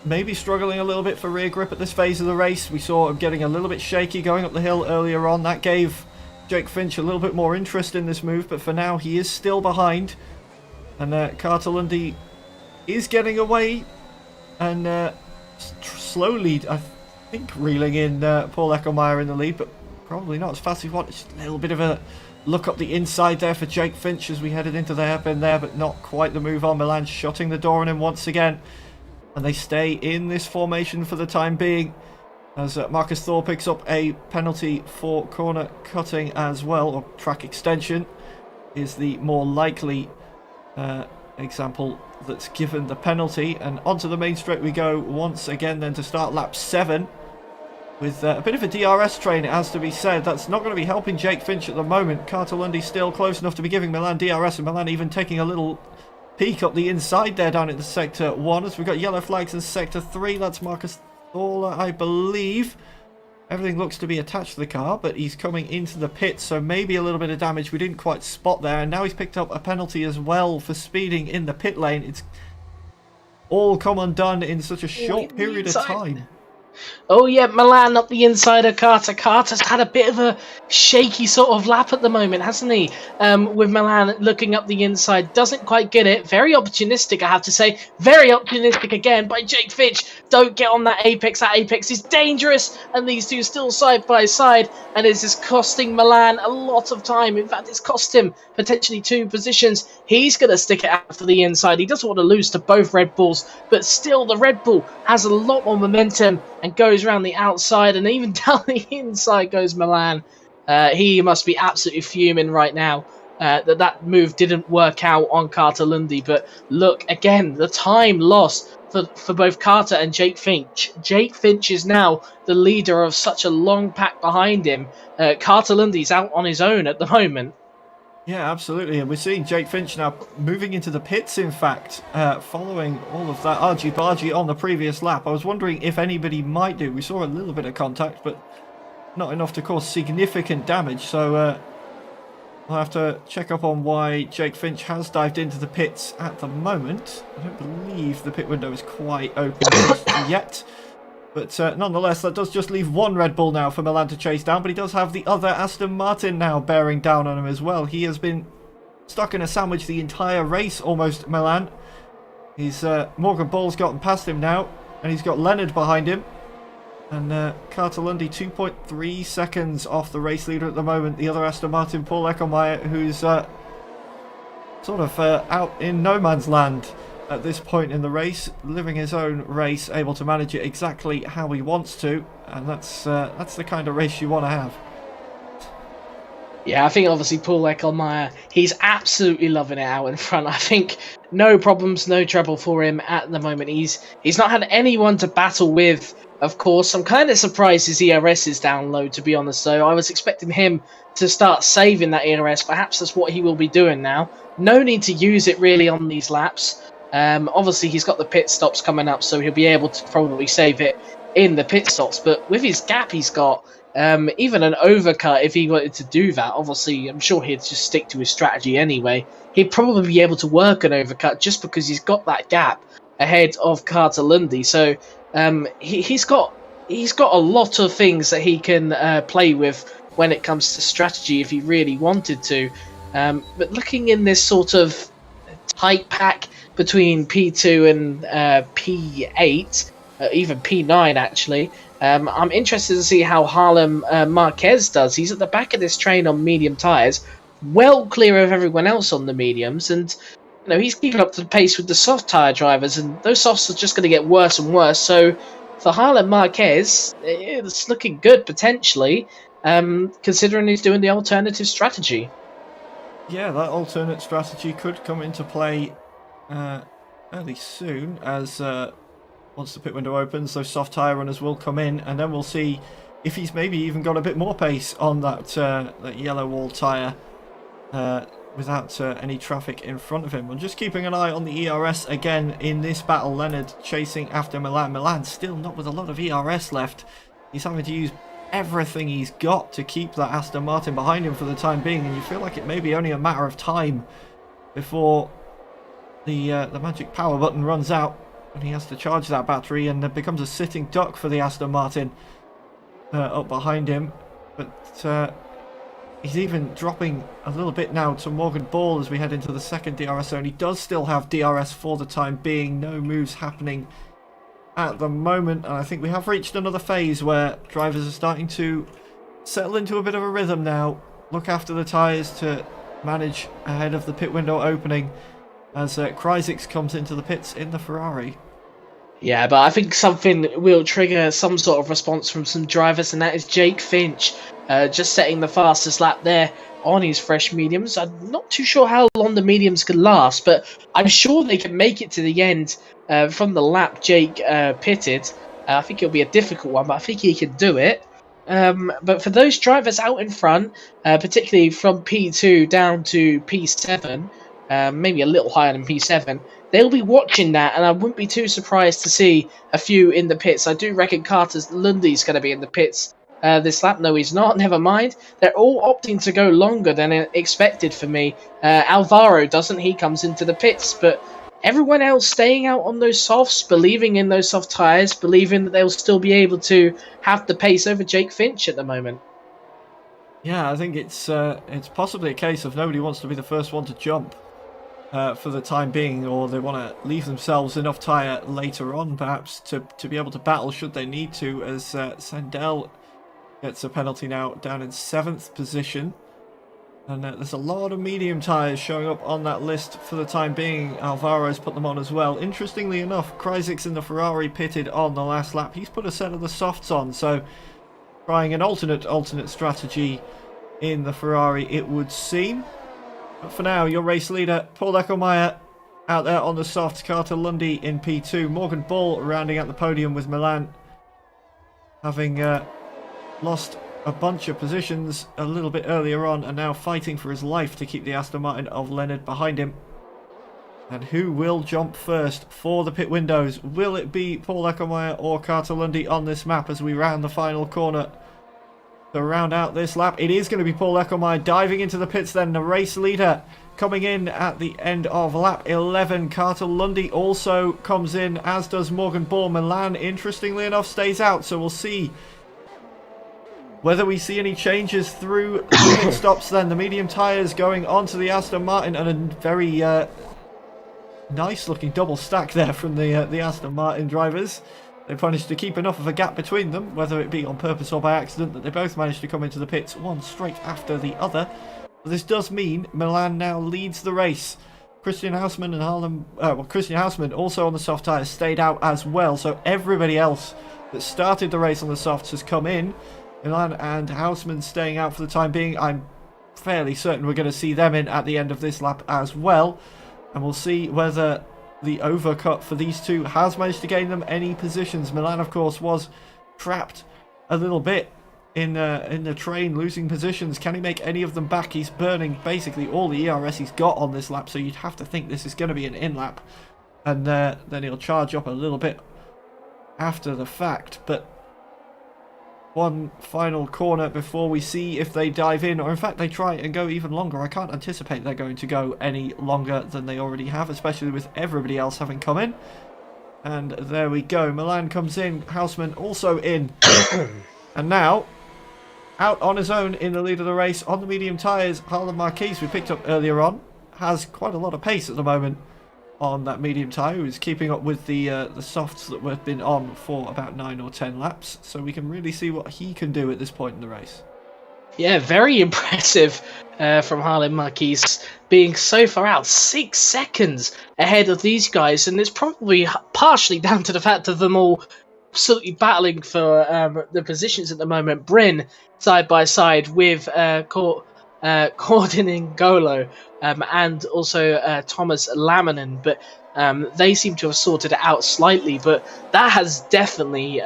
F: maybe struggling a little bit for rear grip at this phase of the race. We saw him getting a little bit shaky going up the hill earlier on. That gave Jake Finch a little bit more interest in this move, but for now he is still behind. And Cartalundi is getting away and slowly, I think, reeling in Paul Ecclemire in the lead, but probably not as fast as he wanted. Just a little bit of a look up the inside there for Jake Finch as we headed into the hairpin there, but not quite the move on. Milan shutting the door on him once again. And they stay in this formation for the time being as Marcus Thor picks up a penalty for corner cutting as well, or track extension is the more likely example that's given the penalty. And onto the main straight we go once again then to start lap 7 with a bit of a DRS train, it has to be said. That's not going to be helping Jake Finch at the moment. Cartalundi still close enough to be giving Milan DRS, and Milan even taking a little peek up the inside there down into sector 1 as we've got yellow flags in sector 3. That's Marcus Thor, I believe. Everything looks to be attached to the car, but he's coming into the pit, so maybe a little bit of damage we didn't quite spot there. And now he's picked up a penalty as well for speeding in the pit lane. It's all come undone in such a short period of time.
G: Oh yeah, Milan up the inside of Carter. Carter's had a bit of a shaky sort of lap at the moment, hasn't he? With Milan looking up the inside, doesn't quite get it. Very opportunistic, I have to say. Very opportunistic again by Jake Finch. Don't get on that apex. That apex is dangerous, and these two still side by side, and this is costing Milan a lot of time. In fact, it's cost him potentially 2 positions. He's going to stick it out for the inside. He doesn't want to lose to both Red Bulls, but still the Red Bull has a lot more momentum and goes around the outside, and even down the inside goes Milan. He must be absolutely fuming right now that move didn't work out on Cartalundi. But look, again, the time lost for both Carter and Jake Finch. Jake Finch is now the leader of such a long pack behind him. Cartalundi's out on his own at the moment.
F: Yeah, absolutely. And we're seeing Jake Finch now moving into the pits, in fact, following all of that argy-bargy on the previous lap. I was wondering if anybody might do. We saw a little bit of contact, but not enough to cause significant damage. So I'll have to check up on why Jake Finch has dived into the pits at the moment. I don't believe the pit window is quite open just yet. But nonetheless, that does just leave one Red Bull now for Milan to chase down. But he does have the other Aston Martin now bearing down on him as well. He has been stuck in a sandwich the entire race, almost, Milan. He's Morgan Ball's gotten past him now. And he's got Leonard behind him. And Cartalundi 2.3 seconds off the race leader at the moment. The other Aston Martin, Paul Ecclemire, who's sort of out in no man's land at this point in the race, living his own race, able to manage it exactly how he wants to, and that's the kind of race you want to have.
G: Yeah, I think obviously Paul Ecclemire, he's absolutely loving it out in front. I think no problems, no trouble for him at the moment. He's not had anyone to battle with, of course. I'm kind of surprised his ERS is down low, to be honest, so I was expecting him to start saving that ERS. Perhaps that's what he will be doing now. No need to use it really on these laps. Obviously he's got the pit stops coming up, so he'll be able to probably save it in the pit stops. But with his gap he's got, even an overcut, if he wanted to do that, obviously I'm sure he'd just stick to his strategy anyway. He'd probably be able to work an overcut just because he's got that gap ahead of Cartalundi. So he's got a lot of things that he can play with when it comes to strategy if he really wanted to. But looking in this sort of tight pack between P2 and P8, even P9 actually. I'm interested to see how Harlem Marquez does. He's at the back of this train on medium tyres, well clear of everyone else on the mediums, and he's keeping up to the pace with the soft tyre drivers, and those softs are just going to get worse and worse. So for Harlem Marquez, it's looking good potentially, considering he's doing the alternative strategy.
F: Yeah, that alternate strategy could come into play fairly soon, as once the pit window opens, those soft tyre runners will come in, and then we'll see if he's maybe even got a bit more pace on that yellow wall tyre without any traffic in front of him. We're just keeping an eye on the ERS again in this battle. Leonard chasing after Milan. Milan still not with a lot of ERS left. He's having to use everything he's got to keep that Aston Martin behind him for the time being, and you feel like it may be only a matter of time before the magic power button runs out and he has to charge that battery, and it becomes a sitting duck for the Aston Martin up behind him. But he's even dropping a little bit now to Morgan Ball as we head into the second DRS zone. He does still have DRS for the time being. No moves happening at the moment, and I think we have reached another phase where drivers are starting to settle into a bit of a rhythm now, look after the tyres to manage ahead of the pit window opening as Kryzik comes into the pits in the Ferrari.
G: Yeah, but I think something will trigger some sort of response from some drivers, and that is Jake Finch just setting the fastest lap there on his fresh mediums. I'm not too sure how long the mediums could last, but I'm sure they can make it to the end from the lap Jake pitted. I think it'll be a difficult one, but I think he can do it. But for those drivers out in front, particularly from P2 down to P7, maybe a little higher than P7, they'll be watching that, and I wouldn't be too surprised to see a few in the pits. I do reckon Carter's Lundy's going to be in the pits this lap. No, he's not. Never mind. They're all opting to go longer than expected for me. Alvaro doesn't. He comes into the pits, but everyone else staying out on those softs, believing in those soft tyres, believing that they'll still be able to have the pace over Jake Finch at the moment.
F: Yeah, I think it's possibly a case of nobody wants to be the first one to jump for the time being, or they want to leave themselves enough tyre later on perhaps to be able to battle should they need to, as Sandell gets a penalty now down in 7th position. And there's a lot of medium tyres showing up on that list for the time being. Alvaro's put them on as well. Interestingly enough, Kryzik's in the Ferrari pitted on the last lap. He's put a set of the softs on, so trying an alternate strategy in the Ferrari, it would seem. But for now, your race leader, Paul Leckelmeyer, out there on the soft. Carter Lundy in P2. Morgan Ball rounding out the podium with Milan having lost a bunch of positions a little bit earlier on, and now fighting for his life to keep the Aston Martin of Leonard behind him. And who will jump first for the pit windows? Will it be Paul Leckelmeyer or Carter Lundy on this map as we round the final corner to round out this lap? It is going to be Paul Leckelmeyer diving into the pits then, the race leader coming in at the end of lap 11. Carter Lundy also comes in, as does Morgan Ball. Milan, interestingly enough, stays out, so we'll see whether we see any changes through the pit stops then. The medium tyres going onto the Aston Martin, and a very nice looking double stack there from the Aston Martin drivers. They managed to keep enough of a gap between them, whether it be on purpose or by accident, that they both managed to come into the pits one straight after the other. But this does mean Milan now leads the race. Christian Hausmann and Harlem, Christian Hausmann also on the soft tyres stayed out as well, so everybody else that started the race on the softs has come in. Milan and Hausmann staying out for the time being. I'm fairly certain we're going to see them in at the end of this lap as well, and we'll see whether the overcut for these two has managed to gain them any positions. Milan, of course, was trapped a little bit in the train, losing positions. Can he make any of them back? He's burning basically all the ERS he's got on this lap, so you'd have to think this is going to be an in lap, and then he'll charge up a little bit after the fact. But one final corner before we see if they dive in, or in fact they try and go even longer. I can't anticipate they're going to go any longer than they already have, especially with everybody else having come in. And there we go. Milan comes in, Hausmann also in. And now, out on his own in the lead of the race on the medium tyres, Harlem Marquez we picked up earlier on has quite a lot of pace at the moment on that medium tyre. He's keeping up with the softs that we've been on for about 9 or 10 laps, so we can really see what he can do at this point in the race.
G: Yeah, very impressive from Harlan Marquis, being so far out, 6 seconds ahead of these guys, and it's probably partially down to the fact of them all absolutely battling for the positions at the moment. Bryn side by side with Cordon N'Golo and also Thomas Laminen, but they seem to have sorted it out slightly, but that has definitely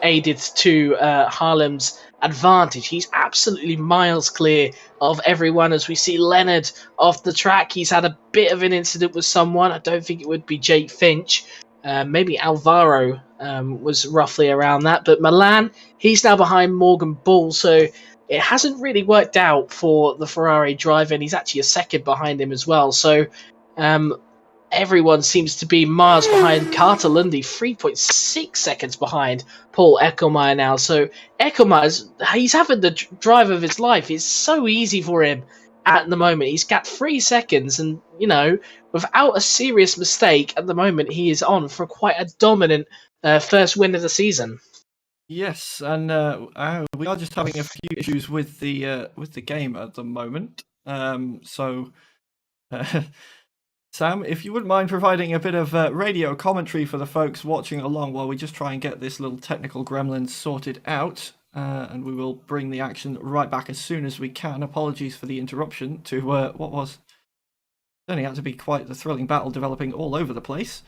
G: aided to Harlem's advantage. He's absolutely miles clear of everyone as we see Leonard off the track. He's had a bit of an incident with someone. I don't think it would be Jake Finch. Maybe Alvaro was roughly around that, but Milan, he's now behind Morgan Bull, so it hasn't really worked out for the Ferrari driver, and he's actually a second behind him as well. So everyone seems to be miles behind. Carter Lundy, 3.6 seconds behind Paul Eckelmeyer now. So Eckelmeyer, he's having the drive of his life. It's so easy for him at the moment. He's got 3 seconds, and without a serious mistake at the moment, he is on for quite a dominant first win of the season.
F: Yes, and we are just having a few issues with the game at the moment. So, Sam, if you wouldn't mind providing a bit of radio commentary for the folks watching along while we just try and get this little technical gremlin sorted out, and we will bring the action right back as soon as we can. Apologies for the interruption to what was turning out to be quite the thrilling battle developing all over the place.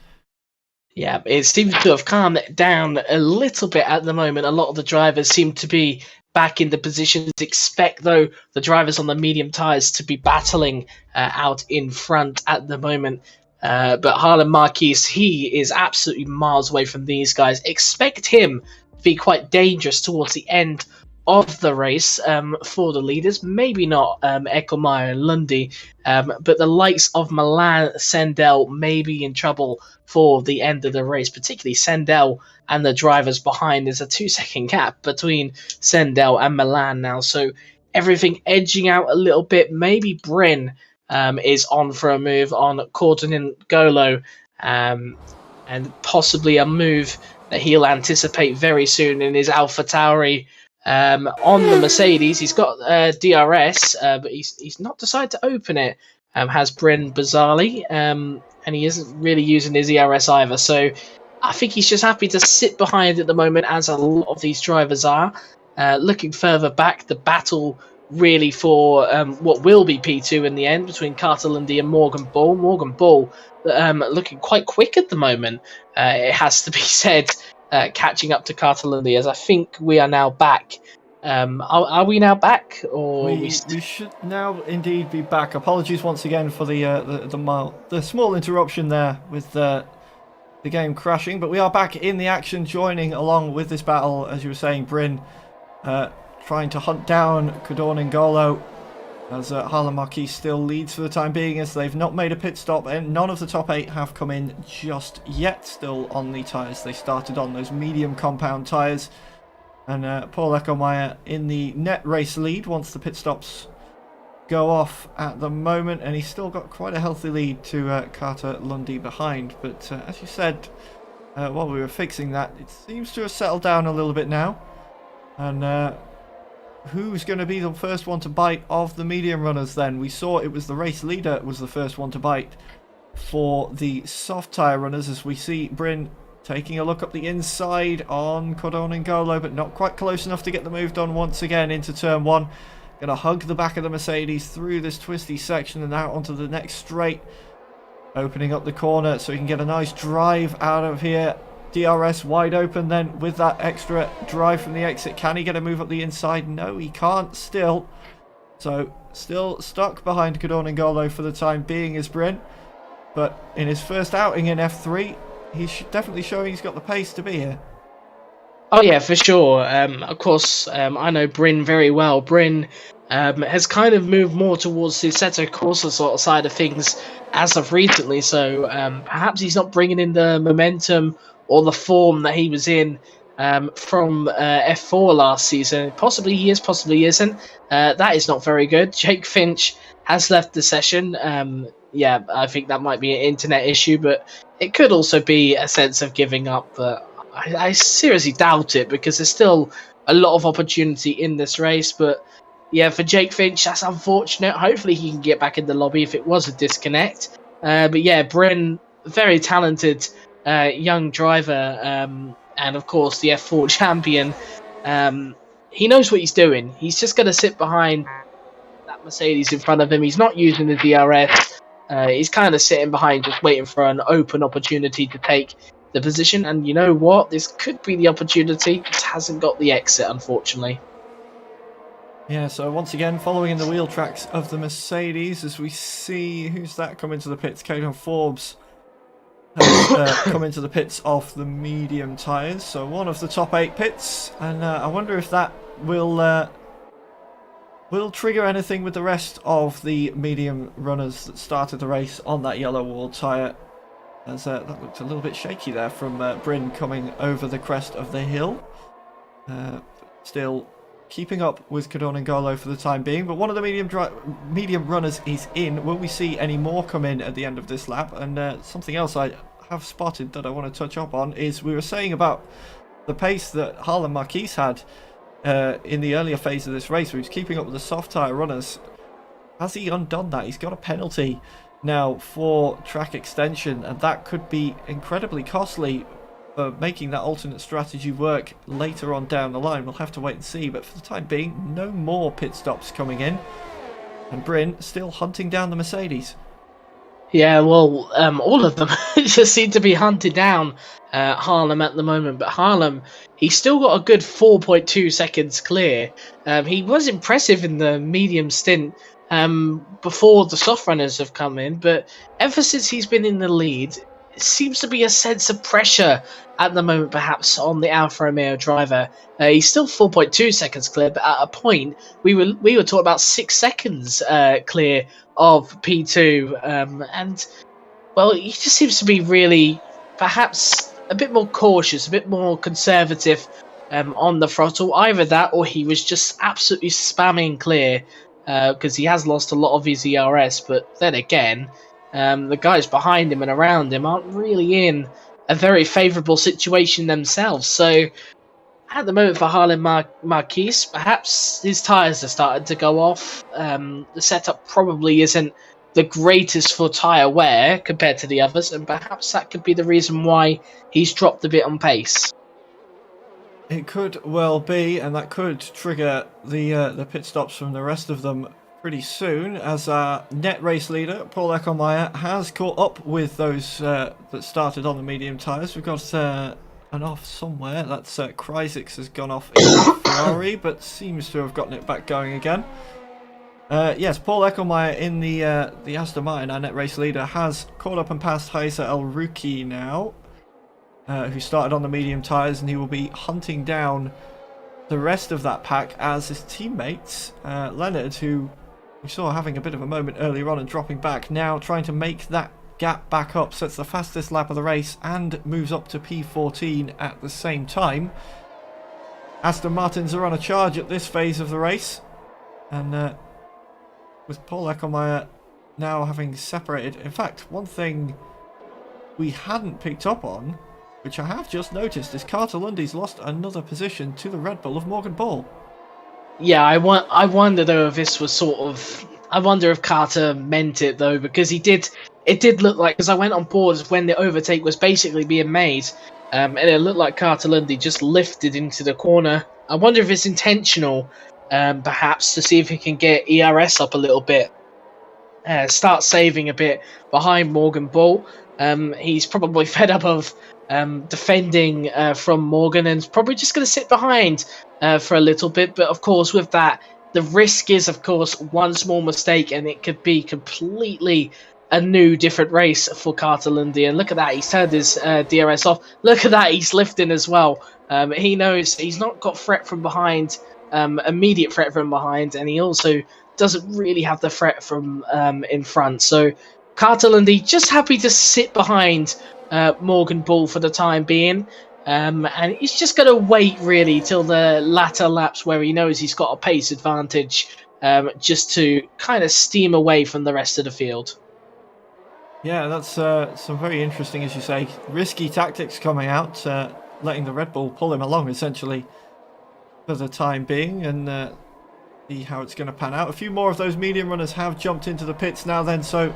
G: Yeah, it seems to have calmed down a little bit at the moment. A lot of the drivers seem to be back in the positions. Expect, though, the drivers on the medium tyres to be battling out in front at the moment. But Harlan Marquis, he is absolutely miles away from these guys. Expect him to be quite dangerous towards the end of the race for the leaders. Maybe not Eckelmeyer and Lundy, but the likes of Milan, Sendel may be in trouble for the end of the race, particularly Sendel and the drivers behind. There's a 2-second gap between Sendel and Milan now, so everything edging out a little bit. Maybe Bryn is on for a move on Cordon N'Golo, and possibly a move that he'll anticipate very soon in his Alpha Tauri. On the Mercedes, he's got DRS, but he's not decided to open it. Has Bryn bizarrely, and he isn't really using his ERS either. So I think he's just happy to sit behind at the moment, as a lot of these drivers are. Looking further back, the battle really for what will be P2 in the end between Carter Lundy and Morgan Bull. Morgan Bull looking quite quick at the moment, it has to be said. Catching up to Carter Lundy, as I think we are now back. Are we now back, or
F: we should now indeed be back? Apologies once again for the small interruption there with the game crashing, but we are back in the action, joining along with this battle, as you were saying, Bryn trying to hunt down Cordon N'Golo, as Harlan Marquis still leads for the time being, as they've not made a pit stop, and none of the top 8 have come in just yet, still on the tyres they started on, those medium compound tyres. And Paul Eckelmeyer in the net race lead once the pit stops go off at the moment, and he's still got quite a healthy lead to Carter Lundy behind. But as you said, while we were fixing that, it seems to have settled down a little bit now. And who's going to be the first one to bite of the medium runners then? We saw it was the race leader was the first one to bite for the soft tyre runners, as we see Bryn taking a look up the inside on Cordon N'Golo, but not quite close enough to get the move done once again into turn 1. Going to hug the back of the Mercedes through this twisty section and out onto the next straight, opening up the corner so he can get a nice drive out of here. DRS wide open then with that extra drive from the exit. Can he get a move up the inside? No, he can't still. So still stuck behind Cordon N'Golo for the time being is Bryn. But in his first outing in F3, he's definitely showing he's got the pace to be here.
G: Oh yeah, for sure. Of course, I know Bryn very well. Bryn has kind of moved more towards the Assetto Corsa sort of side of things as of recently. So perhaps he's not bringing in the momentum or the form that he was in from F4 last season. Possibly he is, possibly isn't. That is not very good. Jake Finch has left the session. Yeah, I think that might be an internet issue, but it could also be a sense of giving up. But I seriously doubt it, because there's still a lot of opportunity in this race. But yeah, for Jake Finch, that's unfortunate. Hopefully he can get back in the lobby if it was a disconnect. But yeah, Bryn, very talented young driver, and of course the F4 champion. He knows what he's doing. He's just going to sit behind that Mercedes in front of him. He's not using the DRS. He's kind of sitting behind, just waiting for an open opportunity to take the position. And you know what? This could be the opportunity. Just hasn't got the exit, unfortunately.
F: Yeah, so once again, following in the wheel tracks of the Mercedes, as we see, who's that come into the pits? Caden Forbes has come into the pits off the medium tyres. So one of the top 8 pits, and I wonder if that will trigger anything with the rest of the medium runners that started the race on that yellow wall tyre. As that looked a little bit shaky there from Bryn coming over the crest of the hill. Still keeping up with Cadon and Golo for the time being, but one of the medium runners is in. Will we see any more come in at the end of this lap? And something else I have spotted that I want to touch up on is we were saying about the pace that Harlan Marquise had in the earlier phase of this race. He was keeping up with the soft tyre runners. Has he undone that? He's got a penalty now for track extension, and that could be incredibly costly for making that alternate strategy work later on down the line. We'll have to wait and see, but for the time being, no more pit stops coming in, and Bryn still hunting down the Mercedes.
G: Yeah, well, all of them just seem to be hunted down Harlem at the moment. But Harlem, he's still got a good 4.2 seconds clear. He was impressive in the medium stint before the soft runners have come in. But ever since he's been in the lead, it seems to be a sense of pressure at the moment, perhaps, on the Alfa Romeo driver. He's still 4.2 seconds clear, but at a point, we were talking about 6 seconds clear of P2. And, well, he just seems to be really, perhaps, a bit more cautious, a bit more conservative on the throttle. Either that, or he was just absolutely spamming clear, because he has lost a lot of his ERS. But then again, the guys behind him and around him aren't really in a very favourable situation themselves. So at the moment for Harlan Marquise, perhaps his tyres are starting to go off. The setup probably isn't the greatest for tyre wear compared to the others, and perhaps that could be the reason why he's dropped a bit on pace.
F: It could well be, and that could trigger the pit stops from the rest of them pretty soon, as our net race leader Paul Eckelmeyer has caught up with those that started on the medium tyres. We've got an off somewhere. That's Kreisix has gone off in the Ferrari, but seems to have gotten it back going again. Yes, Paul Eckelmeyer in the Aston Martin, our net race leader, has caught up and passed Heiser El Ruki now, who started on the medium tyres, and he will be hunting down the rest of that pack as his teammates, Leonard, who we saw having a bit of a moment earlier on and dropping back, now trying to make that gap back up, sets the fastest lap of the race and moves up to P14 at the same time. Aston Martins are on a charge at this phase of the race, and with Paul Eckelmeyer now having separated. In fact, one thing we hadn't picked up on, which I have just noticed, is Carter Lundy's lost another position to the Red Bull of Morgan Ball.
G: Yeah, I wonder though if this was sort of... I wonder if Carter meant it though, because it did look like, because I went on board when the overtake was basically being made, and it looked like Carter Lundy just lifted into the corner. I wonder if it's intentional, perhaps, to see if he can get ERS up a little bit, start saving a bit behind Morgan Ball. He's probably fed up of defending from Morgan, and is probably just going to sit behind for a little bit. But of course, with that, the risk is, of course, one small mistake and it could be completely a new, different race for Carter Lundy. And look at that, he's turned his DRS off. Look at that, he's lifting as well. He knows he's not got threat from behind, immediate threat from behind, and he also doesn't really have the threat from in front. So Carter Lundy just happy to sit behind Morgan Ball for the time being. and he's just going to wait really till the latter laps where he knows he's got a pace advantage, just to kind of steam away from the rest of the field.
F: Yeah, that's some very interesting, as you say, risky tactics coming out, letting the Red Bull pull him along essentially for the time being, and see how it's going to pan out. A few more of those medium runners have jumped into the pits now then, so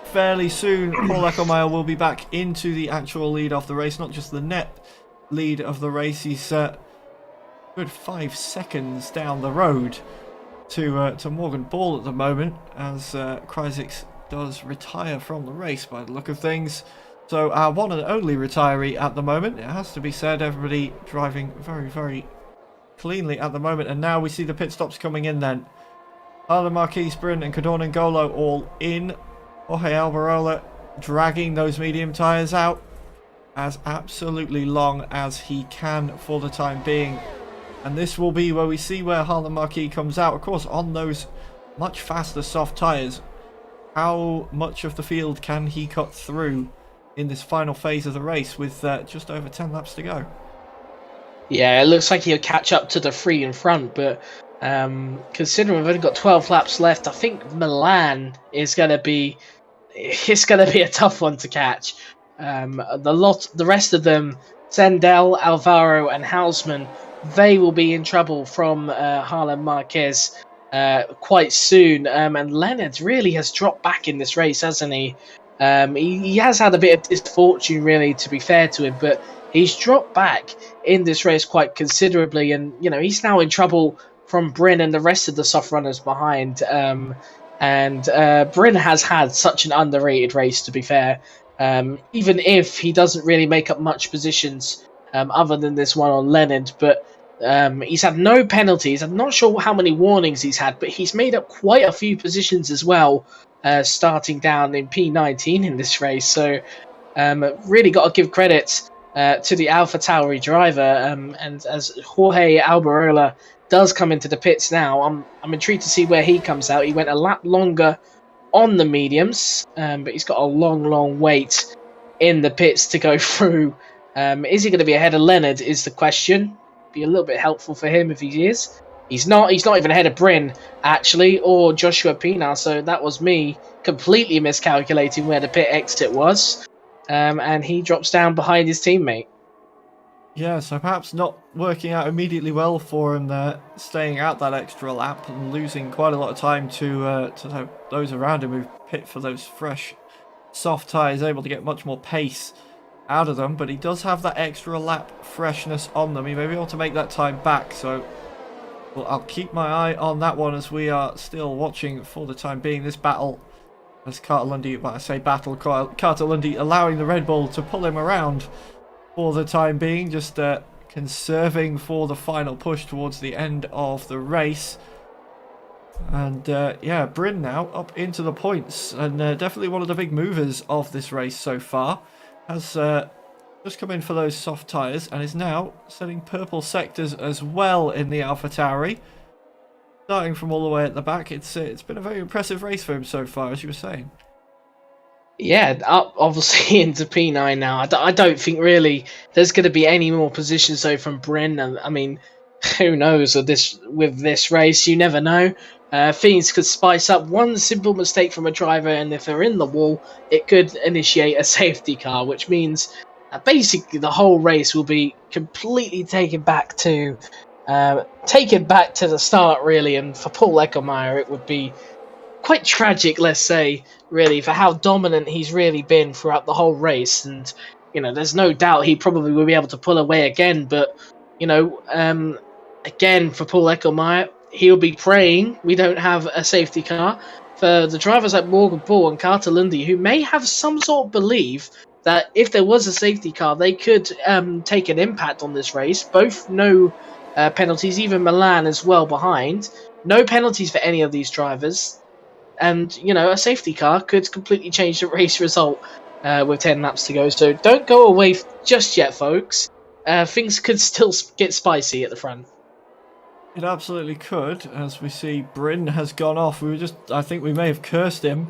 F: fairly soon Paul Eckelmeyer will be back into the actual lead of the race, not just the net lead of the race. He's good 5 seconds down the road to Morgan Ball at the moment, as Kreisig does retire from the race by the look of things. So our one and only retiree at the moment, it has to be said. Everybody driving very, very cleanly at the moment, and now we see the pit stops coming in then. Harlan Marquis, Bryn and Cadorn and Golo all in. Jorge Alberola dragging those medium tyres out as absolutely long as he can for the time being. And this will be where we see where Harlan Marquis comes out. Of course, on those much faster soft tyres, how much of the field can he cut through in this final phase of the race with just over 10 laps to go?
G: Yeah, it looks like he'll catch up to the 3 in front, but considering we've only got 12 laps left, I think Milan is going to be a tough one to catch. The rest of them, Sendel, Alvaro and Hausman, they will be in trouble from Harlan Marquez quite soon. And Leonard really has dropped back in this race, hasn't he? He has had a bit of misfortune, really, to be fair to him, but he's dropped back in this race quite considerably, and he's now in trouble from Bryn and the rest of the soft runners behind. And Bryn has had such an underrated race, to be fair. Even if he doesn't really make up much positions other than this one on Leonard, but he's had no penalties. I'm not sure how many warnings he's had, but he's made up quite a few positions as well, starting down in P19 in this race. So really got to give credit to the AlphaTauri driver, and as Jorge Alberola does come into the pits now, I'm intrigued to see where he comes out. He went a lap longer on the mediums, but he's got a long wait in the pits to go through. Is he going to be ahead of Leonard is the question. Be a little bit helpful for him if he is. He's not even ahead of Bryn, actually, or Joshua Pina, so that was me completely miscalculating where the pit exit was. And he drops down behind his teammate.
F: Yeah, so perhaps not working out immediately well for him there, staying out that extra lap and losing quite a lot of time to those around him who pit for those fresh, soft tyres, able to get much more pace out of them. But he does have that extra lap freshness on them. He may be able to make that time back, so well, I'll keep my eye on that one as we are still watching for the time being this battle. As Carter Lundy, well, I say battle, Carter Lundy allowing the Red Bull to pull him around for the time being, just conserving for the final push towards the end of the race. And yeah, Bryn now up into the points, and definitely one of the big movers of this race so far. Has just come in for those soft tyres and is now setting purple sectors as well in the AlphaTauri. Starting from all the way at the back, it's been a very impressive race for him so far, as you were saying.
G: Yeah, up obviously into P9 now. I don't think really there's going to be any more positions though from Bryn. And I mean, who knows with this race? You never know. Things could spice up. One simple mistake from a driver, and if they're in the wall, it could initiate a safety car, which means basically the whole race will be completely taken back to the start, really. And for Paul Eckelmeyer, it would be quite tragic, let's say, really, for how dominant he's really been throughout the whole race. And there's no doubt he probably will be able to pull away again. But again, for Paul Eckelmeyer, he'll be praying we don't have a safety car. For the drivers like Morgan Paul and Carter Lundy, who may have some sort of belief that if there was a safety car, they could take an impact on this race. Both no penalties, even Milan as well behind. No penalties for any of these drivers. And, a safety car could completely change the race result with 10 laps to go. So don't go away just yet, folks. Things could still get spicy at the front.
F: It absolutely could, as we see Bryn has gone off. I think we may have cursed him.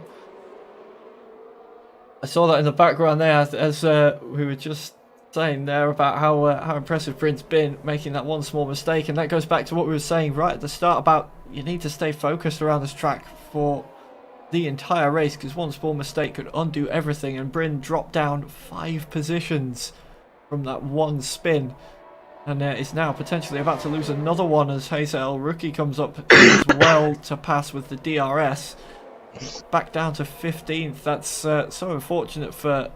F: I saw that in the background there as we were just saying there about how impressive Bryn's been, making that one small mistake, and that goes back to what we were saying right at the start about you need to stay focused around this track for the entire race, because one small mistake could undo everything, and Bryn dropped down 5 positions from that one spin, and is now potentially about to lose another one as Hazel Rookie comes up as well to pass with the DRS. Back down to 15th. That's so unfortunate for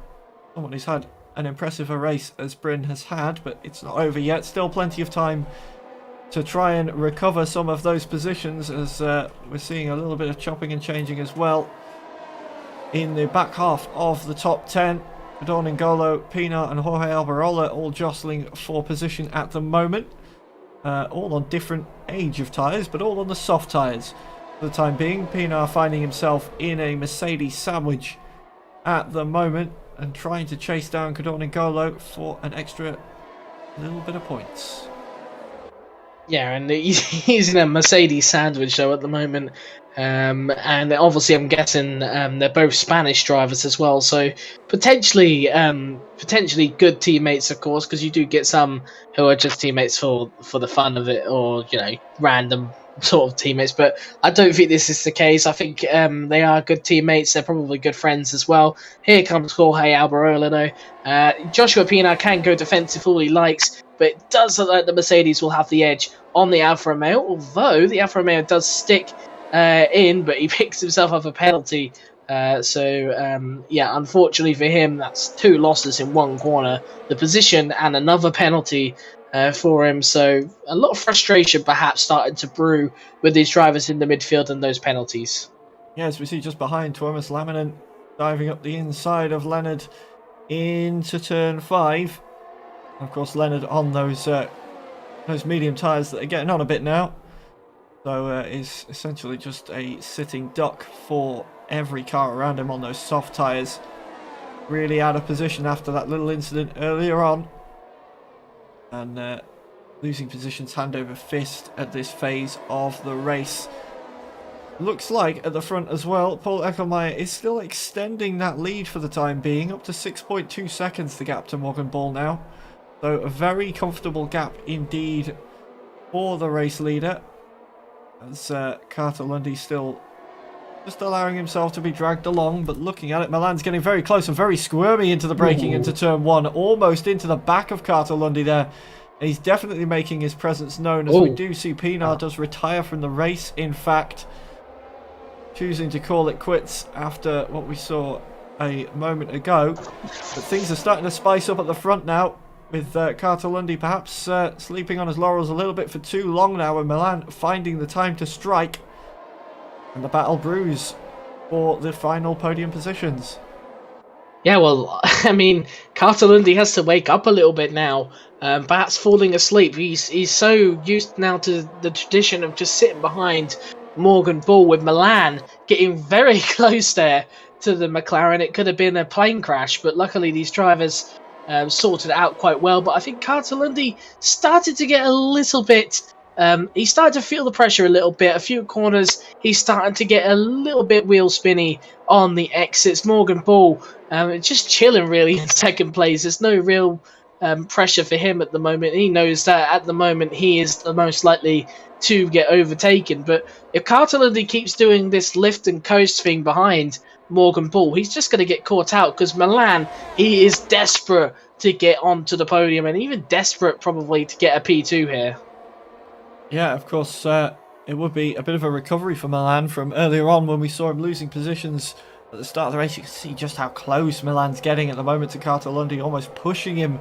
F: someone who's had an impressive a race as Bryn has had, but it's not over yet. Still plenty of time to try and recover some of those positions, as we're seeing a little bit of chopping and changing as well in the back half of the top 10. Dawn N'Golo, Pina and Jorge Albarola all jostling for position at the moment, all on different age of tyres, but all on the soft tyres for the time being. Pina finding himself in a Mercedes sandwich at the moment and trying to chase down Dawn N'Golo for an extra little bit of points.
G: Yeah, and he's in a Mercedes sandwich though at the moment, and obviously I'm guessing they're both Spanish drivers as well, so potentially good teammates, of course, because you do get some who are just teammates for the fun of it, or random sort of teammates, but I don't think this is the case. I think they are good teammates. They're probably good friends as well. Here comes Jorge Albarola though. Joshua Pina can go defensive all he likes, but it does look like the Mercedes will have the edge on the Alfa Romeo, although the Alfa Romeo does stick in, but he picks himself up a penalty. Yeah, unfortunately for him, that's 2 losses in one corner, the position and another penalty for him. So a lot of frustration perhaps starting to brew with these drivers in the midfield and those penalties.
F: Yeah, as we see just behind Thomas Laminen diving up the inside of Leonard into turn 5. Of course, Leonard on those medium tyres that are getting on a bit now, so is essentially just a sitting duck for every car around him on those soft tyres. Really out of position after that little incident earlier on, and losing positions hand over fist at this phase of the race. Looks like at the front as well, Paul Eckelmeyer is still extending that lead for the time being, up to 6.2 seconds, the gap to Morgan Ball now. So a very comfortable gap indeed for the race leader, as Carter Lundy still just allowing himself to be dragged along. But looking at it, Milan's getting very close and very squirmy into the braking into turn 1, almost into the back of Carter Lundy there. And he's definitely making his presence known, as we do see Pina does retire from the race, in fact, choosing to call it quits after what we saw a moment ago. But things are starting to spice up at the front now, with Carter Lundy perhaps sleeping on his laurels a little bit for too long now, and Milan finding the time to strike. And the battle brews for the final podium positions.
G: Yeah, well, I mean, Carter Lundy has to wake up a little bit now, perhaps falling asleep. He's so used now to the tradition of just sitting behind Morgan Ball, with Milan getting very close there to the McLaren. It could have been a plane crash, but luckily these drivers sorted it out quite well. But I think Carter Lundy started to get a little bit... he started to feel the pressure a little bit. A few corners, he's starting to get a little bit wheel spinny on the exits. Morgan Ball just chilling really in second place. There's no real pressure for him at the moment. He knows that at the moment he is the most likely to get overtaken. But if Carter Lundy keeps doing this lift and coast thing behind Morgan Ball, he's just going to get caught out, because Milan, he is desperate to get onto the podium, and even desperate probably to get a P2 here.
F: Yeah, of course, it would be a bit of a recovery for Milan from earlier on when we saw him losing positions at the start of the race. You can see just how close Milan's getting at the moment to Carter Lundy, almost pushing him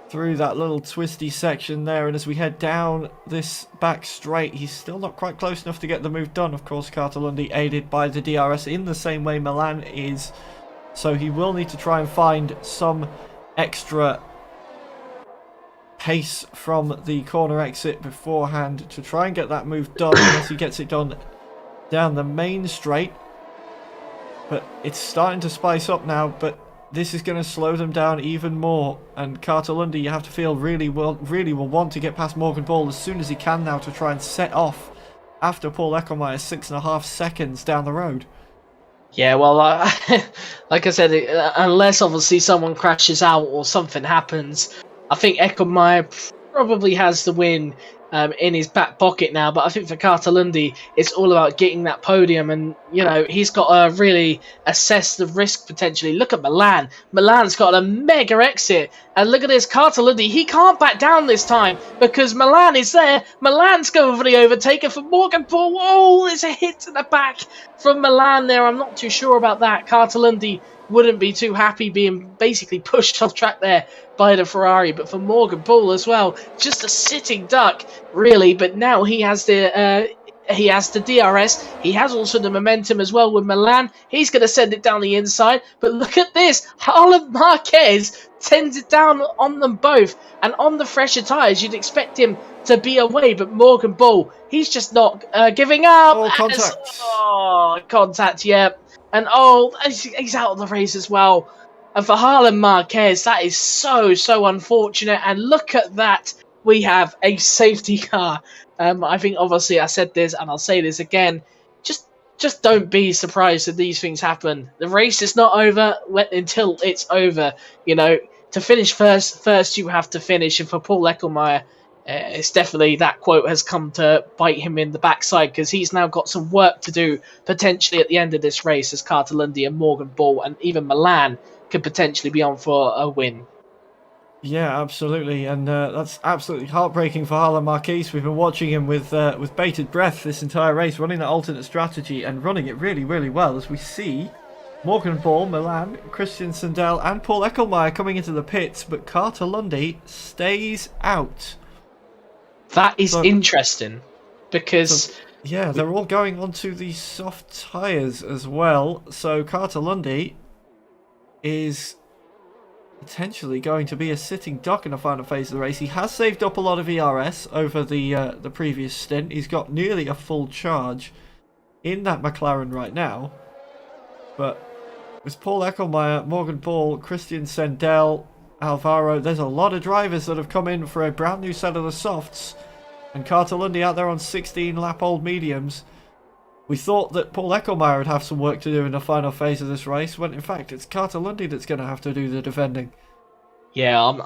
F: through that little twisty section there. And as we head down this back straight, he's still not quite close enough to get the move done. Of course, Carter Lundy aided by the DRS in the same way Milan is, so he will need to try and find some extra pace from the corner exit beforehand to try and get that move done, unless he gets it done down the main straight. But it's starting to spice up now, but this is going to slow them down even more, and Carter Lundy, you have to feel really will want to get past Morgan Ball as soon as he can now to try and set off after Paul Eckelmeyer 6.5 seconds down the road.
G: Yeah, well, like I said, unless obviously someone crashes out or something happens, I think Ecclemire probably has the win in his back pocket now. But I think for Cartalundi, it's all about getting that podium, and he's got to really assess the risk potentially. Look at Milan. Milan's got a mega exit, and look at this Cartalundi. He can't back down this time because Milan is there. Milan's going for the overtaker for Morgan Paul. Whoa, there's a hit to the back from Milan there. I'm not too sure about that. Cartalundi wouldn't be too happy being basically pushed off track there by the Ferrari, but for Morgan Paul as well, just a sitting duck really. But now he has the DRS. He has also the momentum as well with Milan. He's going to send it down the inside. But look at this. Harlan Marquez sends it down on them both. And on the fresher tyres, you'd expect him to be away. But Morgan Bull, he's just not giving up.
F: Oh, contact.
G: Contact, yeah. And he's out of the race as well. And for Harlan Marquez, that is so unfortunate. And look at that. We have a safety car. I think obviously I said this and I'll say this again. Just don't be surprised that these things happen. The race is not over until it's over. To finish first you have to finish. And for Paul Ecclemire, it's definitely that quote has come to bite him in the backside because he's now got some work to do potentially at the end of this race as Cartalundi and Morgan Bull and even Milan could potentially be on for a win.
F: Yeah, absolutely, and that's absolutely heartbreaking for Harlan Marquez. We've been watching him with bated breath this entire race, running that alternate strategy and running it really, really well. As we see Morgan Ball, Milan, Christian Sundell, and Paul Ecclemire coming into the pits, but Cartalundi stays out.
G: That is interesting because
F: yeah, they're all going onto the soft tyres as well. So Cartalundi is potentially going to be a sitting duck in the final phase of the race. He has saved up a lot of ERS over the previous stint. He's got nearly a full charge in that McLaren right now. But with Paul Ecclemire, Morgan Paul, Christian Sendel, Alvaro, there's a lot of drivers that have come in for a brand new set of the softs. And Cartalundi out there on 16 lap old mediums. We thought that Paul Ecclemire would have some work to do in the final phase of this race, when in fact it's Cartalundi that's going to have to do the defending.
G: Yeah,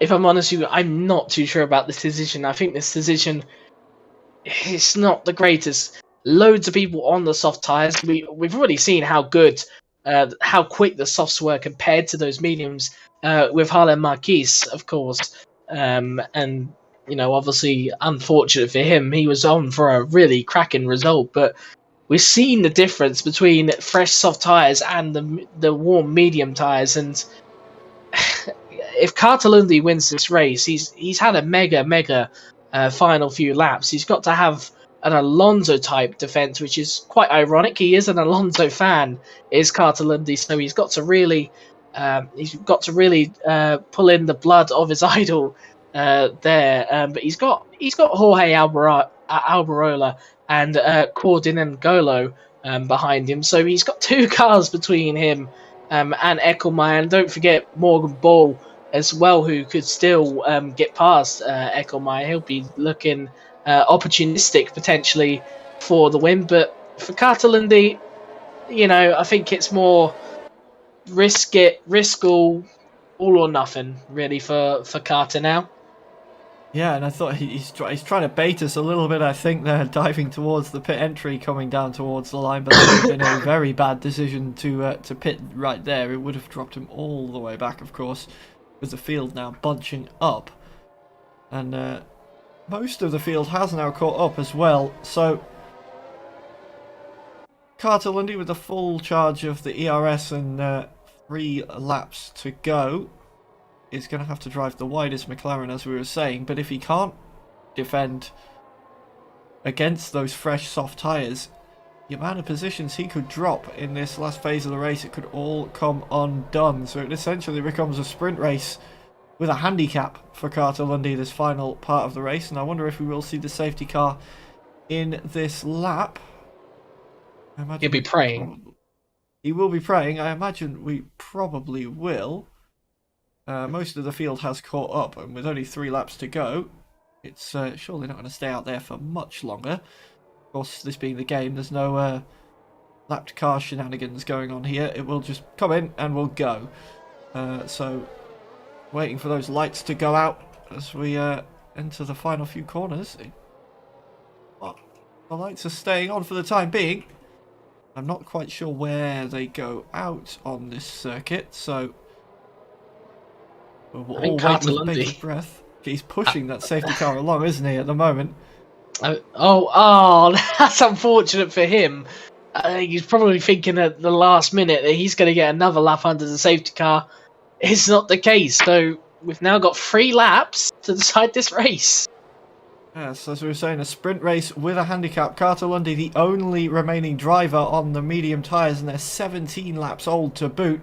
G: if I'm honest with you, I'm not too sure about this decision. I think this decision is not the greatest. Loads of people on the soft tyres. We've already seen how good, how quick the softs were compared to those mediums with Harlan Marquez, of course. And obviously, unfortunate for him, he was on for a really cracking result. But we've seen the difference between fresh soft tyres and the warm medium tyres. And if Cartalundi wins this race, he's had a mega final few laps. He's got to have an Alonso type defense, which is quite ironic. He is an Alonso fan, is Cartalundi, so he's got to really pull in the blood of his idol there. But he's got Jorge Alberola and Cordin N'Golo behind him, so he's got two cars between him and Ecclemire. And don't forget Morgan Ball as well, who could still get past Ecclemire. He'll be looking opportunistic potentially for the win. But for Cartalundi, I think it's more risk all or nothing really for Carter now.
F: Yeah, and I thought he's trying to bait us a little bit. I think they're diving towards the pit entry, coming down towards the line, but that would have been a very bad decision to pit right there. It would have dropped him all the way back, of course, with the field now bunching up. And most of the field has now caught up as well. So Cartalundi with the full charge of the ERS and 3 laps to go is going to have to drive the widest McLaren, as we were saying. But if he can't defend against those fresh soft tyres, the amount of positions he could drop in this last phase of the race, it could all come undone. So it essentially becomes a sprint race with a handicap for Cartalundi this final part of the race. And I wonder if we will see the safety car in this lap.
G: He'll be praying.
F: He will be praying. I imagine we probably will. Most of the field has caught up, and with only 3 laps to go, it's surely not going to stay out there for much longer. Of course, this being the game, there's no lapped car shenanigans going on here. It will just come in and we'll go. So waiting for those lights to go out as we enter the final few corners. Well, the lights are staying on for the time being. I'm not quite sure where they go out on this circuit, so we'll all wait with bated breath. He's pushing that safety car along, isn't he, at the moment?
G: That's unfortunate for him. He's probably thinking at the last minute that he's going to get another lap under the safety car. It's not the case, so we've now got 3 laps to decide this race.
F: Yes, as we were saying, a sprint race with a handicap. Carter Lundy, the only remaining driver on the medium tyres, and they're 17 laps old to boot.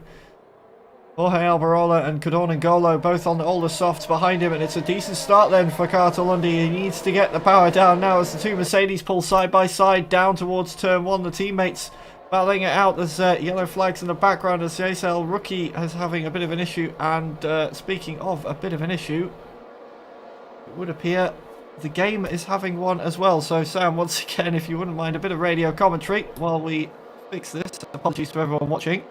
F: Jorge Alberola and Codorn Golo both on the older softs behind him, and it's a decent start then for Carter Lundy. He needs to get the power down now as the two Mercedes pull side by side down towards turn 1. The teammates battling it out. There's yellow flags in the background as the ASL rookie is having a bit of an issue. And speaking of a bit of an issue, it would appear the game is having one as well. So Sam, once again, if you wouldn't mind a bit of radio commentary while we fix this. Apologies to everyone watching.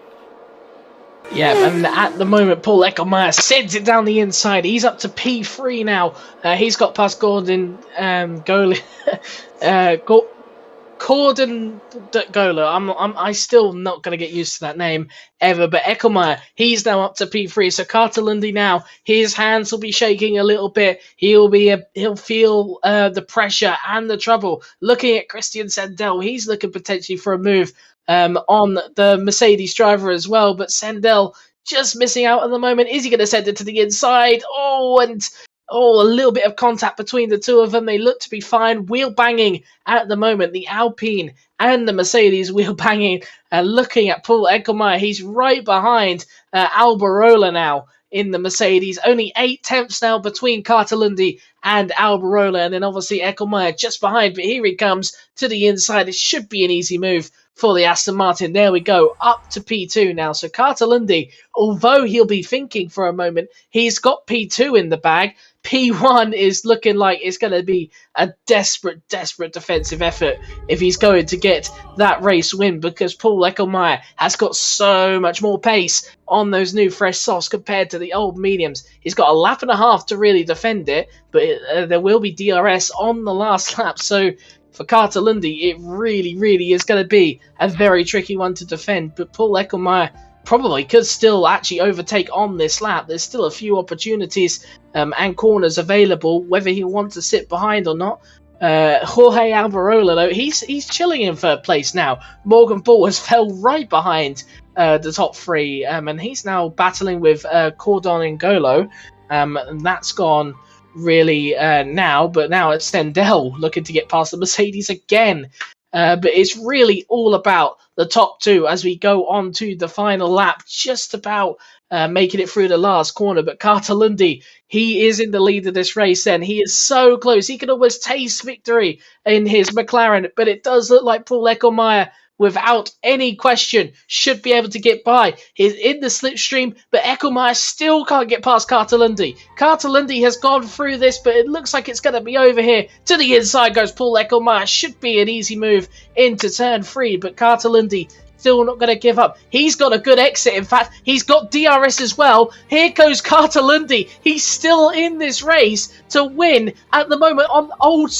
G: Yeah, and at the moment, Paul Eckelmeyer sends it down the inside. He's up to P3 now. He's got past Gordon Gordon Gola. I still not going to get used to that name ever, but Eckelmeyer, he's now up to P3. So Carter Lundy now, his hands will be shaking a little bit. He'll feel the pressure and the trouble. Looking at Christian Sendel, he's looking potentially for a move on the Mercedes driver as well, but Sendel just missing out at the moment. Is he going to send it to the inside? A little bit of contact between the two of them. They look to be fine. Wheel banging at the moment. The Alpine and the Mercedes wheel banging. Looking at Paul Eckelmeyer, he's right behind Alberola now in the Mercedes. Only 8 tenths now between Carter Lundy and Alberola. And then obviously Eckelmeyer just behind. But here he comes to the inside. It should be an easy move for the Aston Martin. There we go, up to P2 now. So Carter Lundy, although he'll be thinking for a moment, he's got P2 in the bag. P1 is looking like it's going to be a desperate defensive effort if he's going to get that race win, because Paul Eckelmeyer has got so much more pace on those new fresh softs compared to the old mediums. He's got a lap and a half to really defend it, but there will be DRS on the last lap. So for Carter Lundy, it really is going to be a very tricky one to defend. But Paul Eckelmeyer probably could still actually overtake on this lap. There's still a few opportunities and corners available, whether he wants to sit behind or not. Jorge Alberola, though, he's chilling in third place now. Morgan Bull has fell right behind the top 3, and he's now battling with Cordon N'Golo, and that's gone really now, but now it's Sendel looking to get past the Mercedes again. But it's really all about the top 2 as we go on to the final lap, just about making it through the last corner. But Carter Lundy, he is in the lead of this race then. He is so close. He can almost taste victory in his McLaren, but it does look like Paul Eckelmeyer, without any question, should be able to get by. He's in the slipstream, but Eckelmeyer still can't get past Carter Lundy. Carter Lundy has gone through this, but it looks like it's going to be over here. To the inside goes Paul Eckelmeyer. Should be an easy move into turn 3, but Carter Lundy still not going to give up. He's got a good exit. In fact, he's got DRS as well. Here goes Carter Lundy. He's still in this race to win at the moment on old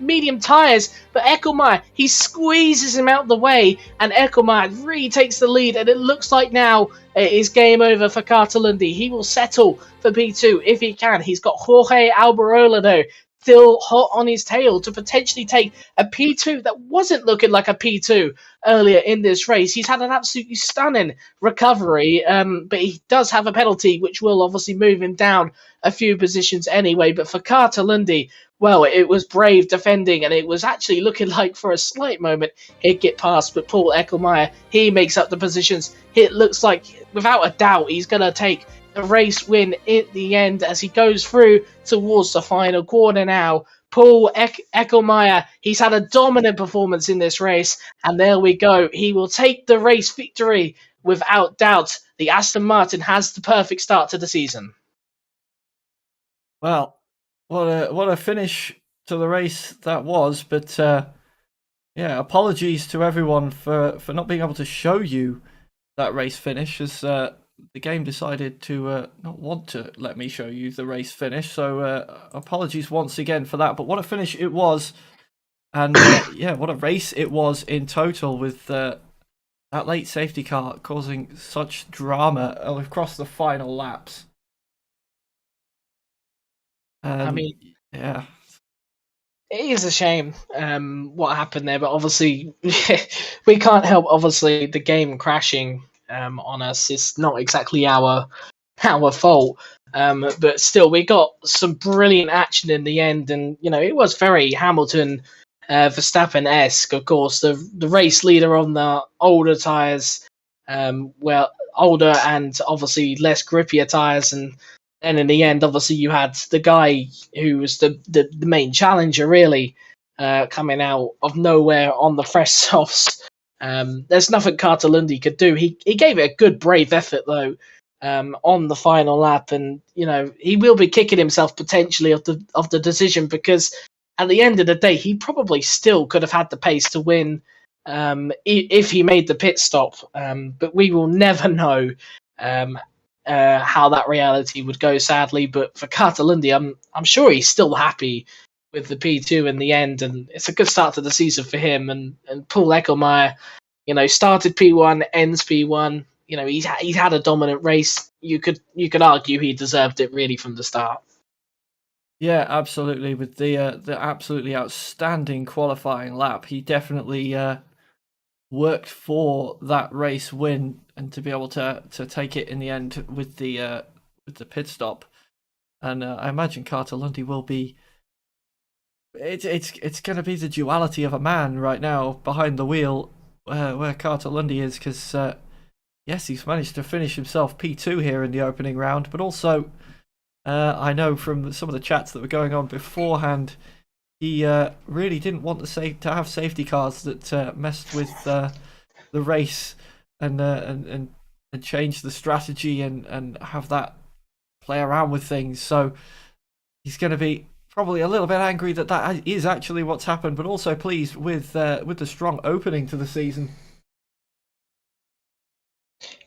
G: medium tyres. But Eckelmeyer, he squeezes him out the way, and Eckelmeyer really takes the lead. And it looks like now it is game over for Carter Lundy. He will settle for P2 if he can. He's got Jorge Alberola, though, still hot on his tail to potentially take a P2 that wasn't looking like a P2 earlier in this race. He's had an absolutely stunning recovery, but he does have a penalty, which will obviously move him down a few positions anyway. But for Carter Lundy, well, it was brave defending, and it was actually looking like for a slight moment he'd get past. But Paul Eckelmeyer, he makes up the positions. It looks like, without a doubt, he's going to take the race win at the end as he goes through towards the final corner now. Paul Eckelmeyer, he's had a dominant performance in this race, and there we go. He will take the race victory without doubt. The Aston Martin has the perfect start to the season.
F: Well, what a finish to the race that was, but Yeah, apologies to everyone for not being able to show you that race finish, as the game decided to not want to let me show you the race finish. So apologies once again for that. But what a finish it was, and yeah, what a race it was in total, with that late safety car causing such drama across the final laps.
G: I mean,
F: yeah.
G: it is a shame what happened there, but obviously we can't help. Obviously, the game crashing on us is not exactly our fault. But still, we got some brilliant action in the end, and it was very Hamilton, Verstappen-esque. Of course, the race leader on the older tires, well, older and obviously less grippier tires, and then in the end, obviously, you had the guy who was the main challenger, really, coming out of nowhere on the fresh softs. There's nothing Cartalundi could do. He gave it a good, brave effort, though, on the final lap, and he will be kicking himself potentially of the decision, because at the end of the day, he probably still could have had the pace to win if he made the pit stop. But we will never know how that reality would go, sadly. But for Cartalundi, I'm sure he's still happy with the P2 in the end, and it's a good start to the season for him. And Paul Eckelmeyer, started P1, ends P1. He's had a dominant race. You could argue he deserved it really from the start.
F: Yeah, absolutely. With the absolutely outstanding qualifying lap, he definitely worked for that race win, and to be able to take it in the end with the pit stop. And I imagine Cartalundi will be. It's going to be the duality of a man right now behind the wheel, where Cartalundi is, because yes, he's managed to finish himself P2 here in the opening round, but also I know from some of the chats that were going on beforehand, he really didn't want to have safety cars that messed with the race and change the strategy and have that play around with things. So he's going to be probably a little bit angry that is actually what's happened, but also pleased with the strong opening to the season.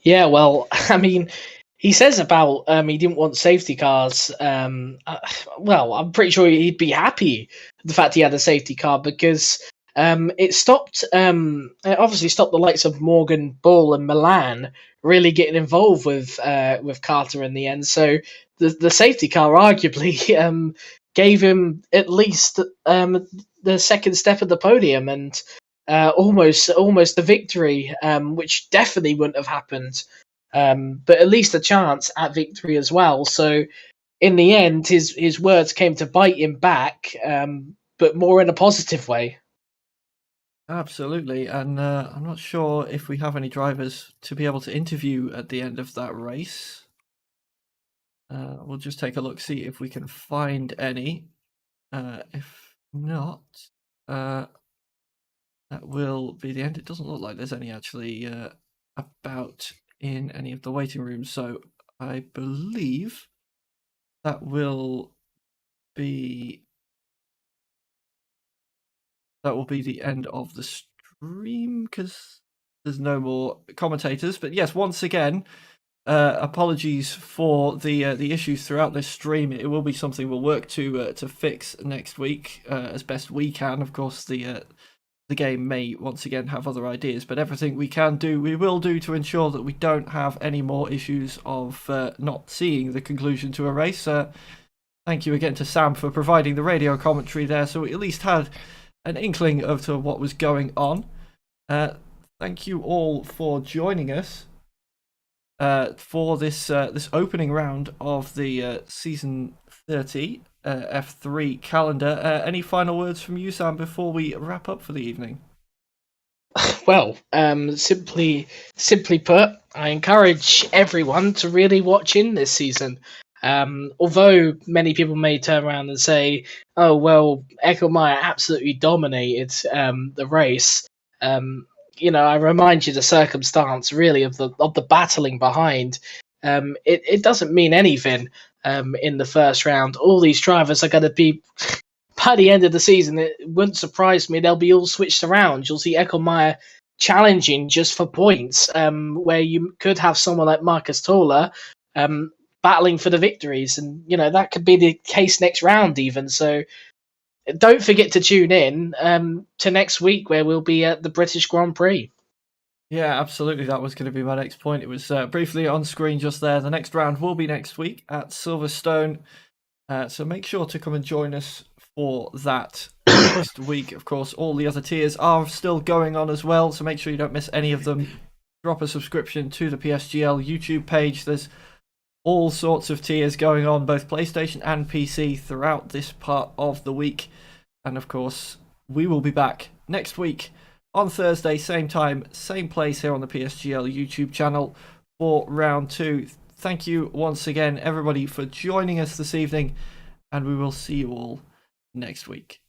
F: Yeah,
G: well, I mean, he says about he didn't want safety cars. Well, I'm pretty sure he'd be happy with the fact he had a safety car, because it stopped. It obviously stopped the likes of Morgan, Bull, and Milan really getting involved with Carter in the end. So the safety car arguably gave him at least the second step of the podium, and almost the victory, which definitely wouldn't have happened. But at least a chance at victory as well. So in the end, his words came to bite him back, but more in a positive way.
F: Absolutely, and I'm not sure if we have any drivers to be able to interview at the end of that race. We'll just take a look, see if we can find any. If not, that will be the end. It doesn't look like there's any actually about in any of the waiting rooms, so I believe that will be the end of the stream, because there's no more commentators. But yes, once again, apologies for the issues throughout this stream. It will be something we'll work to fix next week as best we can. Of course, the game may once again have other ideas, but everything we can do, we will do to ensure that we don't have any more issues of not seeing the conclusion to a race. Thank you again to Sam for providing the radio commentary there, so we at least had an inkling of to what was going on. Thank you all for joining us for this opening round of the season 30 F3 calendar. Any final words from you, Sam, before we wrap up for the evening?
G: Well, simply put, I encourage everyone to really watch in this season. Although many people may turn around and say, "Oh well, Eckelmeyer absolutely dominated the race." I remind you the circumstance really of the battling behind. It doesn't mean anything in the first round. All these drivers are going to be by the end of the season, it wouldn't surprise me. They'll be all switched around. You'll see Ecclemire challenging just for points, where you could have someone like Marcus Toller battling for the victories, and that could be the case next round even. So don't forget to tune in to next week, where we'll be at the British Grand Prix.
F: Yeah, absolutely. That was going to be my next point. It was briefly on screen just there. The next round will be next week at Silverstone. So make sure to come and join us for that next week. Of course, all the other tiers are still going on as well, so make sure you don't miss any of them. Drop a subscription to the PSGL YouTube page. There's all sorts of tiers going on, both PlayStation and PC, throughout this part of the week. And of course, we will be back next week on Thursday, same time, same place here on the PSGL YouTube channel for round 2. Thank you once again, everybody, for joining us this evening, and we will see you all next week.